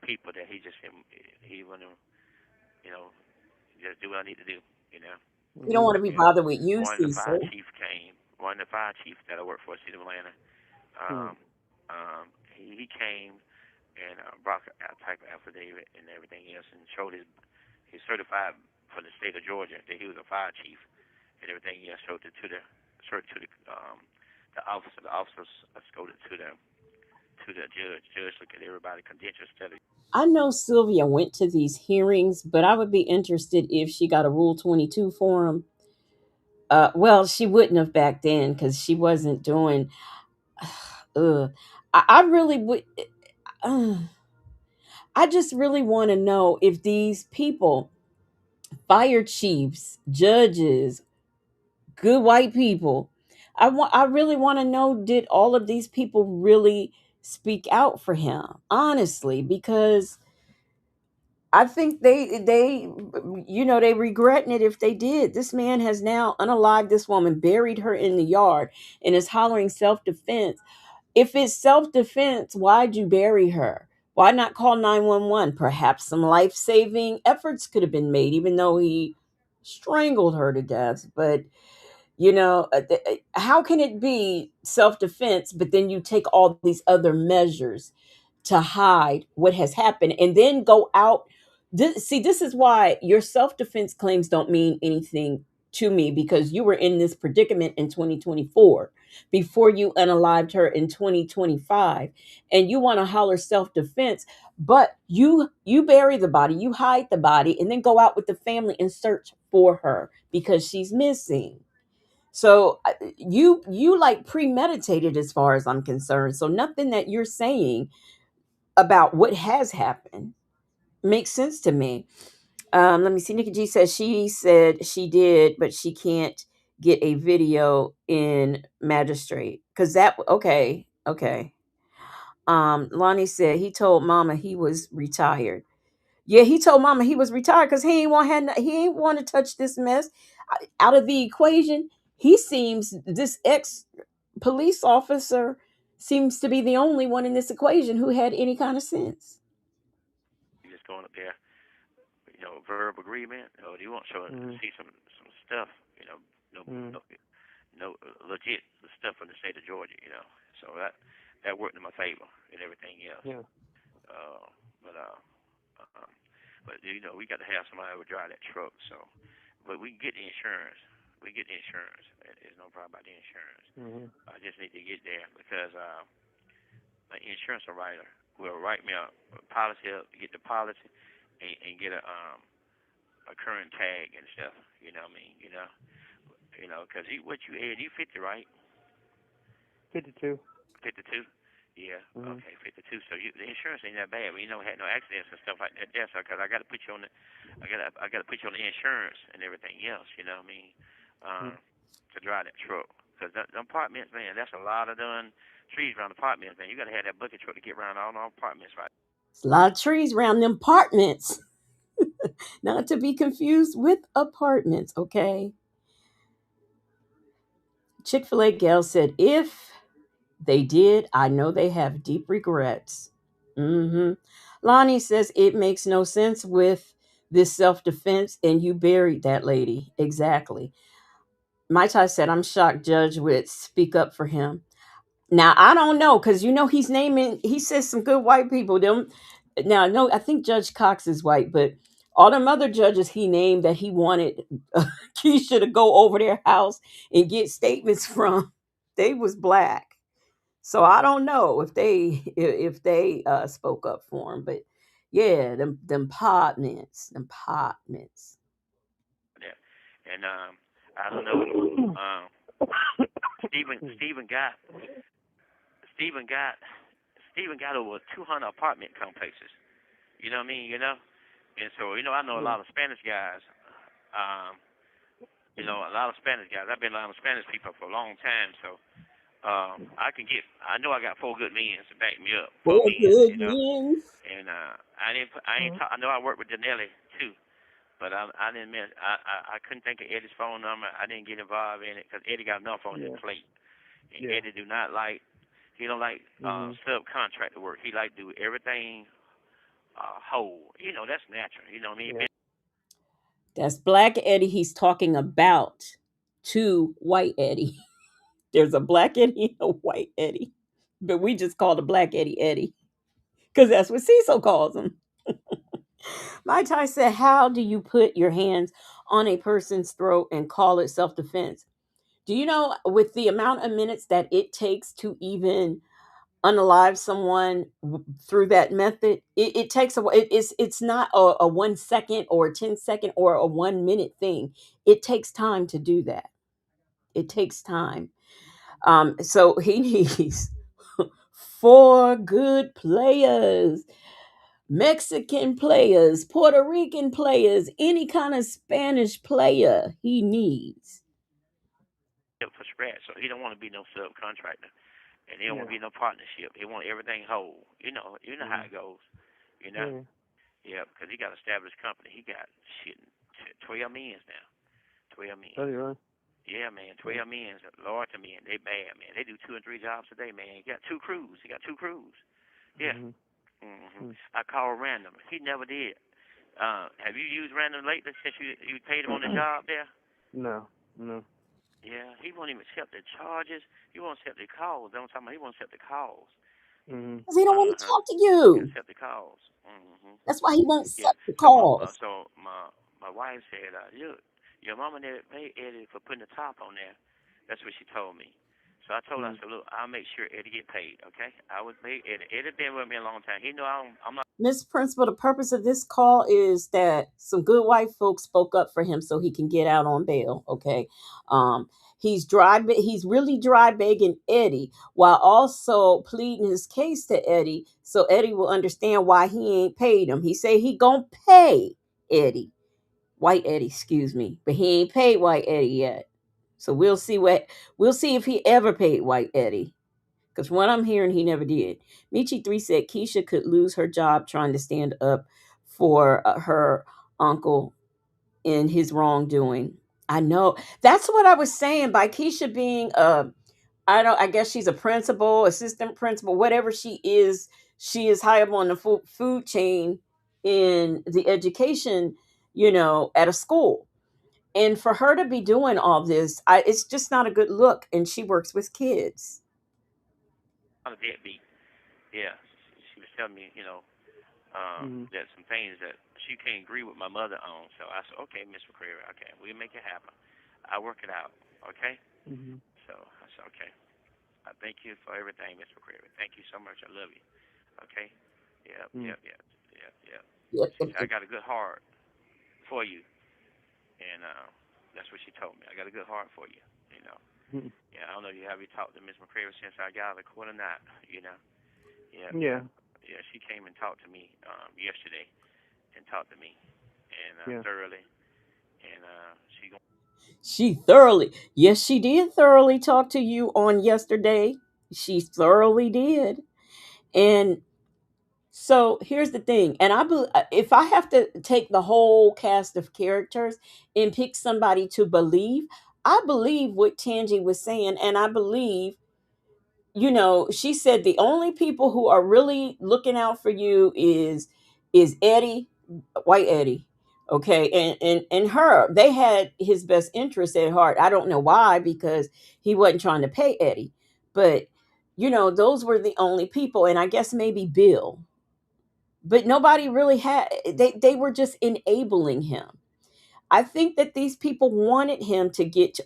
people that he want to you know just do what I need to do. You know. We don't want to be Yeah. bothered with you, One of the fire Cecil. chief came. One of the fire chiefs that I work for, City of Atlanta. He came and brought a type of affidavit and everything else, and showed he's certified for the state of Georgia that he was a fire chief and everything else. Showed it to the officer. The officers escorted to the judge. Judge looked at everybody credentials, study. I know Sylvia went to these hearings, but I would be interested if she got a Rule 22 for him. Well, she wouldn't have back then because she wasn't doing. I really would. Uh, I just really want to know if these people, fire chiefs, judges, good white people, I really want to know, did all of these people really speak out for him? Honestly, because I think they regretting it if they did. This man has now unalived this woman, buried her in the yard, and is hollering self-defense. If it's self-defense, why'd you bury her? Why not call 911? Perhaps some life-saving efforts could have been made, even though he strangled her to death. But how can it be self-defense, but then you take all these other measures to hide what has happened and then go out? This is why your self-defense claims don't mean anything to me, because you were in this predicament in 2024 before you unalived her in 2025, and you want to holler self-defense, but you bury the body, you hide the body, and then go out with the family and search for her because she's missing. So you like premeditated as far as I'm concerned. So nothing that you're saying about what has happened makes sense to me. Let me see. Nikki G says she said she did, but she can't get a video in magistrate because that okay. Lonnie said he told Mama he was retired. Yeah, he told Mama he was retired because he ain't want to touch this mess. Out of the equation, he seems this ex police officer seems to be the only one in this equation who had any kind of sense. Just going up there, verbal agreement. Or do you want to see some stuff? No, no, no legit stuff from the state of Georgia. So that worked in my favor and everything else. Yeah. Uh, but uh, um, we got to have somebody who would drive that truck. So, but we can get the insurance. We get the insurance. There's no problem about the insurance. I just need to get there because my insurance writer will write me a policy up, get the policy, and get a current tag and stuff. You know what I mean? Because what you had, you 50, right? 52. 52. Yeah, Mhm. okay, 52. So the insurance ain't that bad. We had no accidents and stuff like that. That's because I got to put you on the, I got to put you on the insurance and everything else. You know what I mean? Mhm. To drive that truck. Because the apartments, man, that's a lot of done trees around apartments, man. You got to have that bucket truck to get around all the apartments, right? It's a lot of trees around them apartments. Not to be confused with apartments, okay? Chick-fil-A gal said, if they did, I know they have deep regrets. Mm-hmm. Lonnie says it makes no sense with this self-defense, and you buried that lady. Exactly. My Tai said, I'm shocked Judge would speak up for him. Now I don't know, because he's naming. He says some good white people. Them now, no, I think Judge Cox is white, but all them other judges he named that he wanted Keisha to go over their house and get statements from, they was black. So I don't know if they spoke up for him, but yeah, them apartments. There. And I don't know. Um, Stephen Stephen got Stephen got Stephen got over 200 apartment complexes. You know what I mean? And so I know a Yeah. lot of Spanish guys. Um, a lot of Spanish guys. I've been around Spanish people for a long time, so I know I got four good men to back me up. Four Four men, good men. and I ain't talk, I know I worked with Danelli too, but I didn't miss. I couldn't think of Eddie's phone number. I didn't get involved in it because Eddie got enough on his Yeah. plate, and Yeah. Eddie do not like. He don't like Mhm. subcontractor work. He like to do everything whole. That's natural. You know what I mean? Yeah. That's Black Eddie he's talking about to White Eddie. There's a Black Eddie and a White Eddie. But we just call the Black Eddie Eddie because that's what Cecil calls him. My Tai said, how do you put your hands on a person's throat and call it self defense? Do you know, with the amount of minutes that it takes to even unalive someone through that method, it takes a it's not a 1 second or a 10 second or a 1 minute thing. It takes time to do that. It takes time. So he needs four good players, Mexican players, Puerto Rican players, any kind of Spanish player he needs. For scratch. So he don't want to be no subcontractor, and he don't want Yeah. to be no partnership. He want everything whole. You know how Mhm. it goes. You know. Yeah. Yeah, because he got established company. He got shit 12 millions now. 12 Tell millions. you right. Yeah, man, Yeah. 12 millions. Lord to me, and they bad, man. They do 2 and 3 jobs a day, man. He got two crews. He got two crews. Yeah. Mhm. Mhm. I call random. He never did. Have you used random lately since you paid him on the job there? No. No. Yeah, he won't even accept the charges. He won't accept the calls. That's what I'm talking about. He won't accept the calls. Mhm. Because he don't want Uh to huh. talk to He you. accept the calls. Mhm. That's why he won't Yeah. set the So calls. my wife said, look, your mama never paid Eddie for putting the top on there. That's what she told me. So I told her, I Mhm. said, look, I'll make sure Eddie get paid. Okay? I would pay Eddie. Eddie been with me a long time. He know I'm not. Miss Principal, the purpose of this call is that some good white folks spoke up for him so he can get out on bail. Okay. Um, he's really dry begging Eddie while also pleading his case to Eddie so Eddie will understand why he ain't paid him. He say he gonna pay Eddie. White Eddie, excuse me. But he ain't paid White Eddie yet. So we'll see if he ever paid White Eddie. Because from what I'm hearing, he never did. Michi3 said Keisha could lose her job trying to stand up for her uncle in his wrongdoing. I know. That's what I was saying. By Keisha being I guess she's a principal, assistant principal, whatever she is high up on the food chain in the education, at a school. And for her to be doing all this, it's just not a good look. And she works with kids. A deadbeat. Yeah. She was telling me, Mhm. that some things that she can't agree with my mother on. So I said, okay, Miss McCrary, okay, we'll make it happen. I work it out. Okay. Mhm. So I said, okay. I thank you for everything, Miss McCrary. Thank you so much. I love you. Okay. Yep. Mhm. Yep. Yep. Yep. Yep. Yep, She yep, said, I yep. got a good heart for you, and that's what she told me. I got a good heart for you. You know. Mhm. Yeah. I don't know. Have you talked to Miss McCrary since I got out of court or not? You know. Yeah, Yeah, yeah. She came and talked to me yesterday and talked to me and yeah. thoroughly, and she gonna She thoroughly, yes, she did thoroughly talk to you on yesterday. She thoroughly did. And so here's the thing. And if I have to take the whole cast of characters and pick somebody to believe, I believe what Tangi was saying. And I believe, she said the only people who are really looking out for you is Eddie, white Eddie. Okay, and her, they had his best interest at heart. I don't know why, because he wasn't trying to pay Eddie, but those were the only people, and I guess maybe Bill, but nobody really had. They were just enabling him. I think that these people wanted him to get to.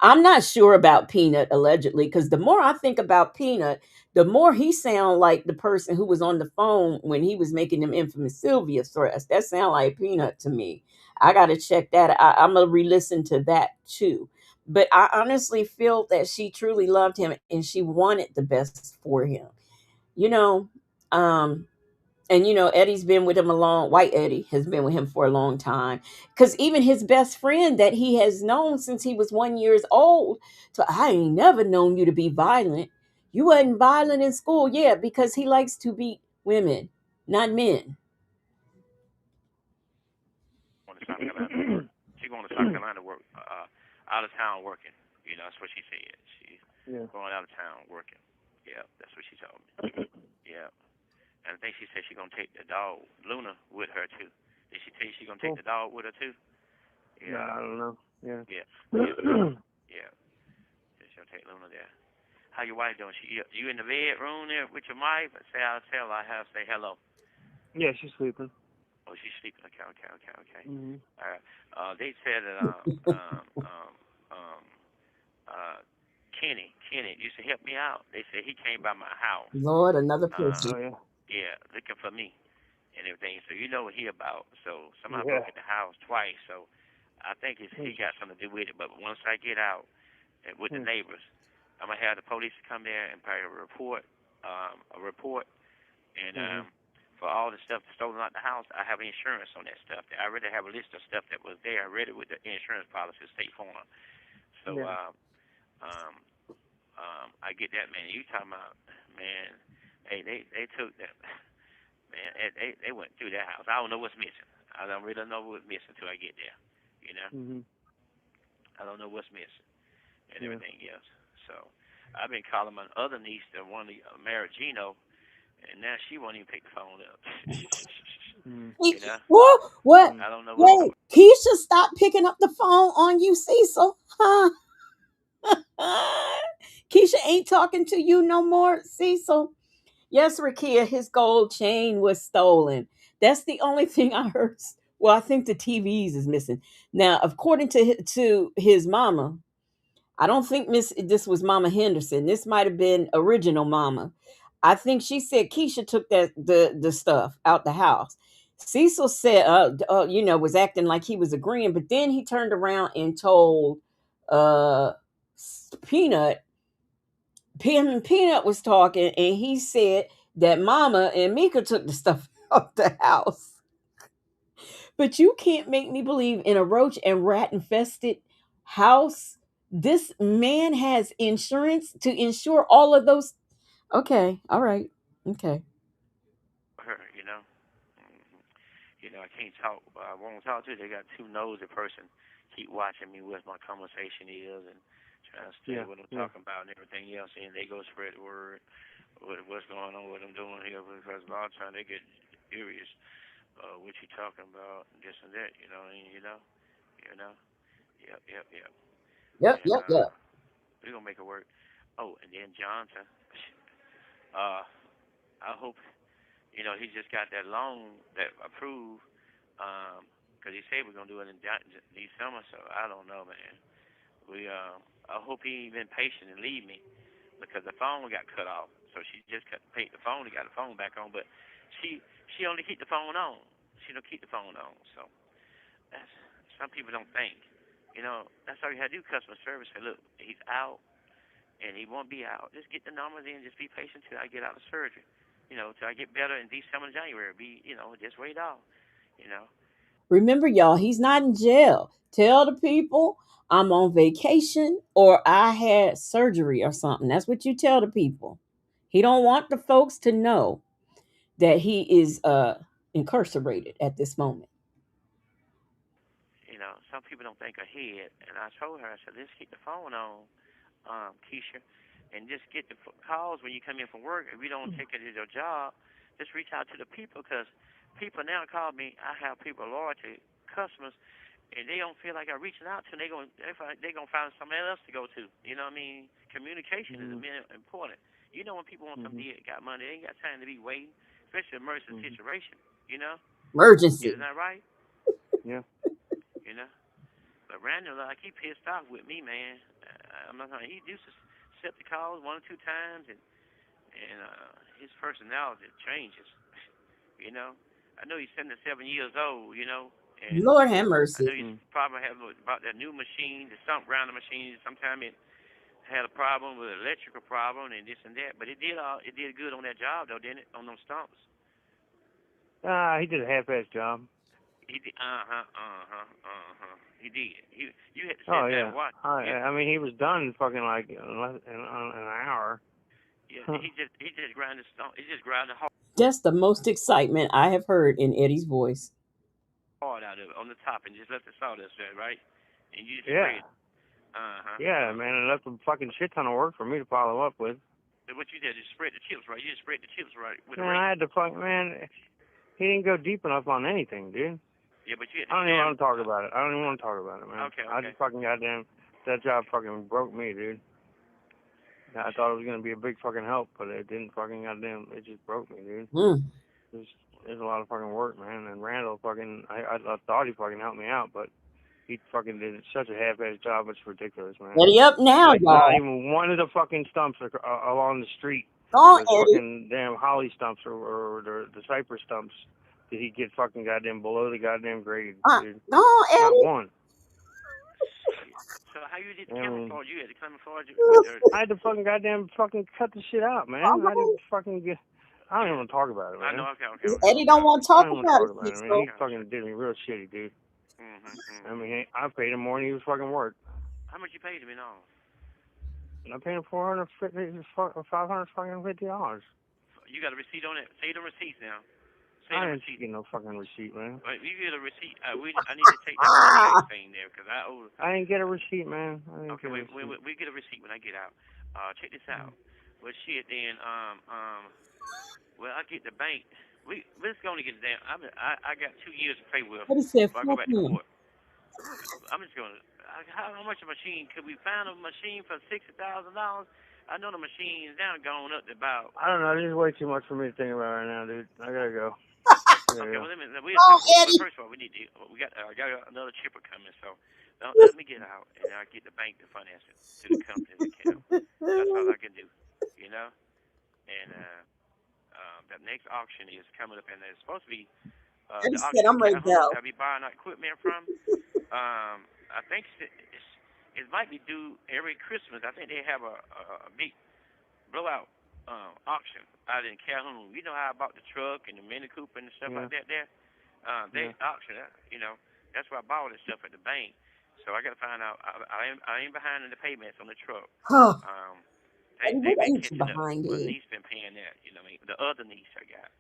I'm not sure about Peanut allegedly, because the more I think about Peanut, the more he sound like the person who was on the phone when he was making them infamous Sylvia threats. That sound like Peanut to me. I got to check that. I'm gonna re-listen to that too. But I honestly feel that she truly loved him and she wanted the best for him. You know, um, and Eddie's been with him a long. White Eddie has been with him for a long time, because even his best friend that he has known since he was 1 years old, so I ain't never known you to be violent. You wasn't violent in school. Yeah, because he likes to beat women, not men. going to South Carolina. She going to South Carolina to work, out of town working. That's what she said. She's Yeah. going out of town working. Yeah, that's what she told me. Yeah, and I think she said she's gonna take the dog Luna with her too. Did she tell you she's gonna take Cool. the dog with her too? Nah, Yeah, I don't know. Yeah. yeah, yeah, yeah. She's gonna take Luna there. How your wife doing? You in the bedroom there with your wife? I'll tell her I have say hello. Yeah, she's sleeping. Oh, she's sleeping. Okay, okay, okay, okay. Mhm. All right. They said that um, uh, Kenny used to help me out. They said he came by my house. Lord, another Uh, person. Oh yeah. yeah, looking for me and everything. So you know what he about. So somebody Yeah. broke in the house twice. So I think he got something to do with it. But once I get out and with the Hmm. neighbors, I'm gonna have the police come there and probably report, and Mhm. for all the stuff stolen out the house, I have insurance on that stuff. I already have a list of stuff that was there. I read it with the insurance policy, State Farm. So Yeah. um, I get that, man. You talking about, man? Hey, they took that. Man, they went through that house. I don't know what's missing. I don't really know what's missing until I get there. You know, Mhm. I don't know what's missing and Yeah. everything else. So I've been calling my other niece that wanted married Gino, and now she won't even pick the phone up. Mhm. He, you know, what? What? Mhm. I don't know what's Wait, going. Keisha, stop picking up the phone on you, Cecil. Huh? Keisha ain't talking to you no more, Cecil. Yes, Rakia, his gold chain was stolen. That's the only thing I heard. Well, I think the TVs is missing. Now, according to his mama, I don't think this was Mama Henderson. This might have been original Mama. I think she said Keisha took the stuff out the house. Cecil said, was acting like he was agreeing, but then he turned around and told uh Peanut. Peanut was talking, and he said that Mama and Mika took the stuff out the house. But you can't make me believe in a roach and rat infested house. This man has insurance to insure all of those. Okay, all right, okay. Her, you know. hmm I can't talk. I won't talk to. They got two nosy person keep watching me what my conversation is and trying to study Yeah. what I'm Yeah. talking about and everything else. And they go spread the word what's going on, what I'm doing here, because a lot of times they get curious. What you talking about, and this and that. You know. Yep, yep, yep. Yep, And yep, yep. we're gonna make it work. Oh, and then Johnson. Uh, I hope he just got that loan that approved. Because he said we're gonna do it in December. So I don't know, man. I hope he ain't been patient and leave me because the phone got cut off. So she just paid the phone. He got the phone back on, but she only keep the phone on. She don't keep the phone on. So that's some people don't think. That's all you had to do. Customer service. Say, look, he's out, and he won't be out. Just get the numbers in. Just be patient till I get out of surgery. Till I get better in December, January. Just wait out. You know. Remember, y'all, he's not in jail. Tell the people I'm on vacation or I had surgery or something. That's what you tell the people. He don't want the folks to know that he is incarcerated at this moment. Some people don't think ahead. And I told her, I said, let's keep the phone on, Keisha, and just get the calls when you come in from work. If you don't take it as your job, just reach out to the people because people now call me. I have people loyalty customers, and they don't feel like I'm reaching out to them. They gonna find somebody else to go to. You know what I mean? Communication is important. When people want something to got money, they ain't got time to be waiting, especially emergency situation. You know, Emergency. isn't that right? Yeah. You know. But Randall, like he pissed off with me, man. I'm not gonna. He used to accept the calls one or two times, and his personality changes. you know, I know he's 77 years old. And Lord have I know mercy. he's probably having about that new machine, the stump grinder machine. Sometimes it had a problem with electrical problem and this and that, but it did good on that job though, didn't it? On those stumps. He did a half-ass job. He did. He did. You had to Oh sit there yeah. and watch. I mean, he was done fucking like in less in an hour. Yeah, he just grind the stump. He just grind the That's the most excitement I have heard in Eddie's voice. hard out of it on the top and just let the sawdust there, right? And you just Yeah. spray it. Yeah, man, and that's a fucking shit ton of work for me to follow up with. So what you did is spread the chips, right? You just spread the chips right with Man, the I rake. had to fuck, man. He didn't go deep enough on anything, dude. Yeah, but you had I to don't even jam. want to talk about it. I don't even want to talk about it, man. Okay. I just fucking goddamn, that job fucking broke me, dude. I thought it was gonna be a big fucking help, but it didn't fucking goddamn. It just broke me, dude. Mm. There's a lot of fucking work, man. And Randall fucking, I thought he fucking helped me out, but he fucking did such a half-ass job. It's ridiculous, man. Eddie up now, Like, not y'all. even one of the fucking stumps along the street, Go on, the Eddie. fucking damn holly stumps or the cypress stumps, did he get fucking goddamn below the goddamn grade, dude? Go on, Not Eddie. one. So how you did the I mean, camouflage? You had the camouflage with the. I had to fucking fucking cut the shit out, man. I had to fucking get. I don't even want to talk about it, man. I know. Okay. Eddie don't want to I talk don't want to about talk it, about it, man. Cecil. He fucking did me real shitty, dude. Mm-hmm. I mean, I paid him more than he was fucking worth. How much you paid him in all? And I paid him $550. You got a receipt on it? Say the receipts now. Say I the didn't receipt. get no fucking receipt, man. You get a receipt. I need to take that contract thing there because I owe. I didn't get a receipt, man. Okay, we get a receipt when I get out. Check this out. Well, shit, then well, I get the bank. Let's go and get it down. I got 2 years to pay with Eddie said, before I go fuck back to him. court. I'm just gonna. How much a machine? Could we find a machine for $60,000? I know the machine is down going up to about. I don't know. This is way too much for me to think about right now, dude. I gotta go. Okay, well, we'll Oh, talk. Well, Eddie. first of all, I got another chipper coming, so let me get out and I'll get the bank to finance it to the company's account. That's all I can do, you know. And the next auction is coming up, and it's supposed to be Eddie the said, auction I'm ready to go. I'll be buying our equipment from. I think it might be due every Christmas. I think they have a big blowout auction out in Calhoun. You know how I bought the truck and the Mini Cooper and stuff like that there? They auction it, that's where I bought this stuff at the bank. So I got to find out. I ain't behind in the payments on the truck. Huh. They've What been ain't you catching up. behind My it? niece been paying that. The other niece I got.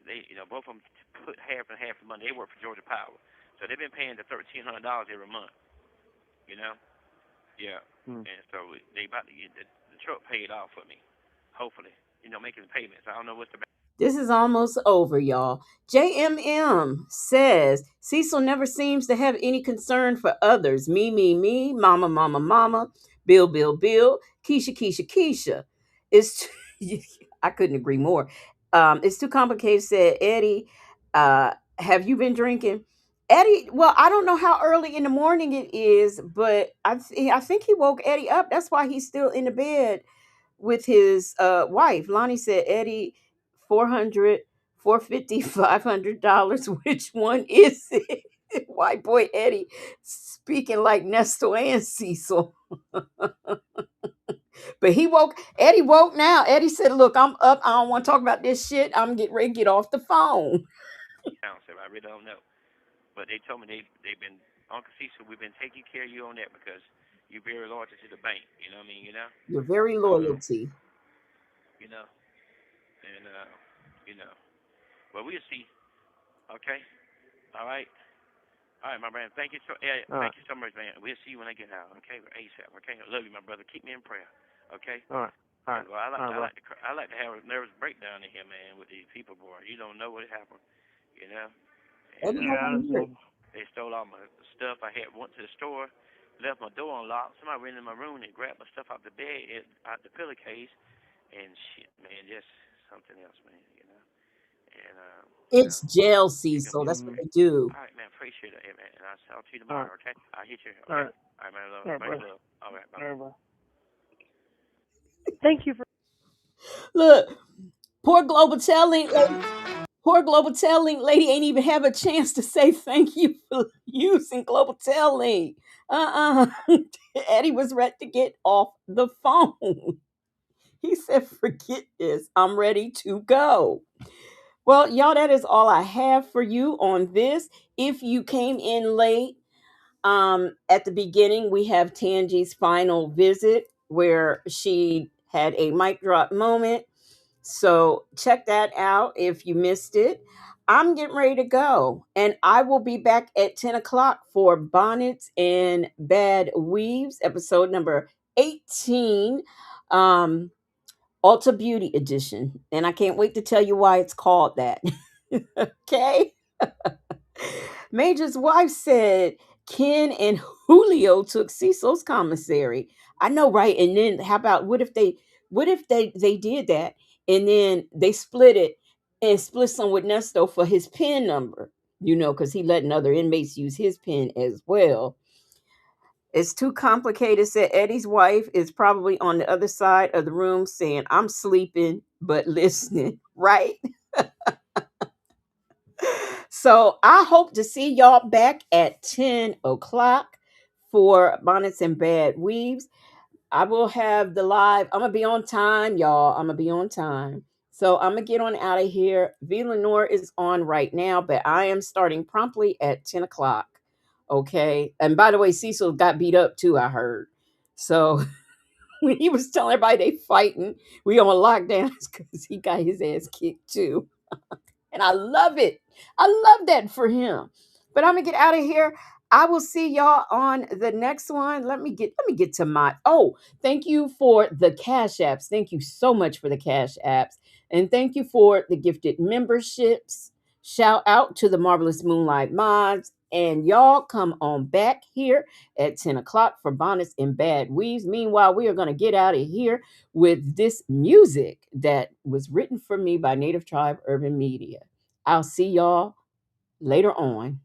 They, both of them put half and half the money. They work for Georgia Power, so they've been paying the $1,300 every month. Yeah. And so they about to get the truck paid off for me. Hopefully, making the payments. I don't know what's the. This is almost over, y'all. JMM says Cecil never seems to have any concern for others. Me, mama, mama, mama, Bill, Bill, Bill, Keisha, Keisha, Keisha. It's I couldn't agree more. It's too complicated, said Eddie. Have you been drinking? Eddie, well, I don't know how early in the morning it is, but I think he woke Eddie up. That's why he's still in the bed with his wife. Lonnie said, Eddie, 400, 450, $500. Which one is it? White boy Eddie speaking like Nestor and Cecil. But Eddie woke now. Eddie said, "Look, I'm up. I don't want to talk about this shit. I'm getting ready to get off the phone." Council, I really don't know. But they told me they've been Uncle Cecil. We've been taking care of you on that because you're very loyal to the bank. You know what I mean? You know. You're very Um, loyalty. you know, and you know. Well, we'll see. Okay. All right. All right, my man. Thank you so. Yeah, All right. thank you so much, man. We'll see you when I get out. Okay, ASAP. Okay. I love you, my brother. Keep me in prayer. Okay. All right. All right. Well, All right, bro. I like to have a nervous breakdown in here, man, with these people, boy. You don't know what happened, you know. And Eddie Yeah, don't I want to hear it. understand. they stole all my stuff. I had went to the store, left my door unlocked. Somebody went in my room and grabbed my stuff out the bed, out the pillowcase, and shit, man, just something else, man, you know. And It's jail, they gonna Cecil. be That's what Mm-hmm. they do. all right, man. Appreciate it, man. And I'll talk to you All right. tomorrow, okay? I'll hit you, All okay? right. All right, man. Love, All right, much bro. love. All right, bye. All right, bro. Thank you for Look, poor Global Telling. Poor Global Tel Link lady ain't even have a chance to say thank you for using Global Tel Link. Eddie was ready to get off the phone. He said, forget this. I'm ready to go. Well, y'all, that is all I have for you on this. If you came in late, at the beginning, we have Tangi's final visit where she had a mic drop moment. So check that out if you missed it. I'm getting ready to go, and I will be back at 10 o'clock for Bonnets and Bad Weaves, episode number 18, Ulta Beauty Edition. And I can't wait to tell you why it's called that. Okay? Major's wife said Ken and Julio took Cecil's commissary. I know, right? And then how about what if they did that and then they split it and split some with Nesto for his PIN number, because he letting other inmates use his PIN as well. It's too complicated, said Eddie's wife is probably on the other side of the room saying, I'm sleeping, but listening, right? So I hope to see y'all back at 10 o'clock for Bonnets and Bad Weaves. I will have the live. I'm going to be on time, y'all. I'm going to be on time. So I'm going to get on out of here. V. Lenore is on right now, but I am starting promptly at 10 o'clock. Okay. And by the way, Cecil got beat up too, I heard. So when he was telling everybody they fighting, we on lockdown because he got his ass kicked too. And I love it. I love that for him. But I'm gonna get out of here. I will see y'all on the next one. Let me get to my thank you for the cash apps. Thank you so much for the cash apps. And thank you for the gifted memberships. Shout out to the Marvelous Moonlight Mods. And y'all come on back here at 10 o'clock for Bonnets and Bad Weaves. Meanwhile, we are going to get out of here with this music that was written for me by Native Tribe Urban Media. I'll see y'all later on.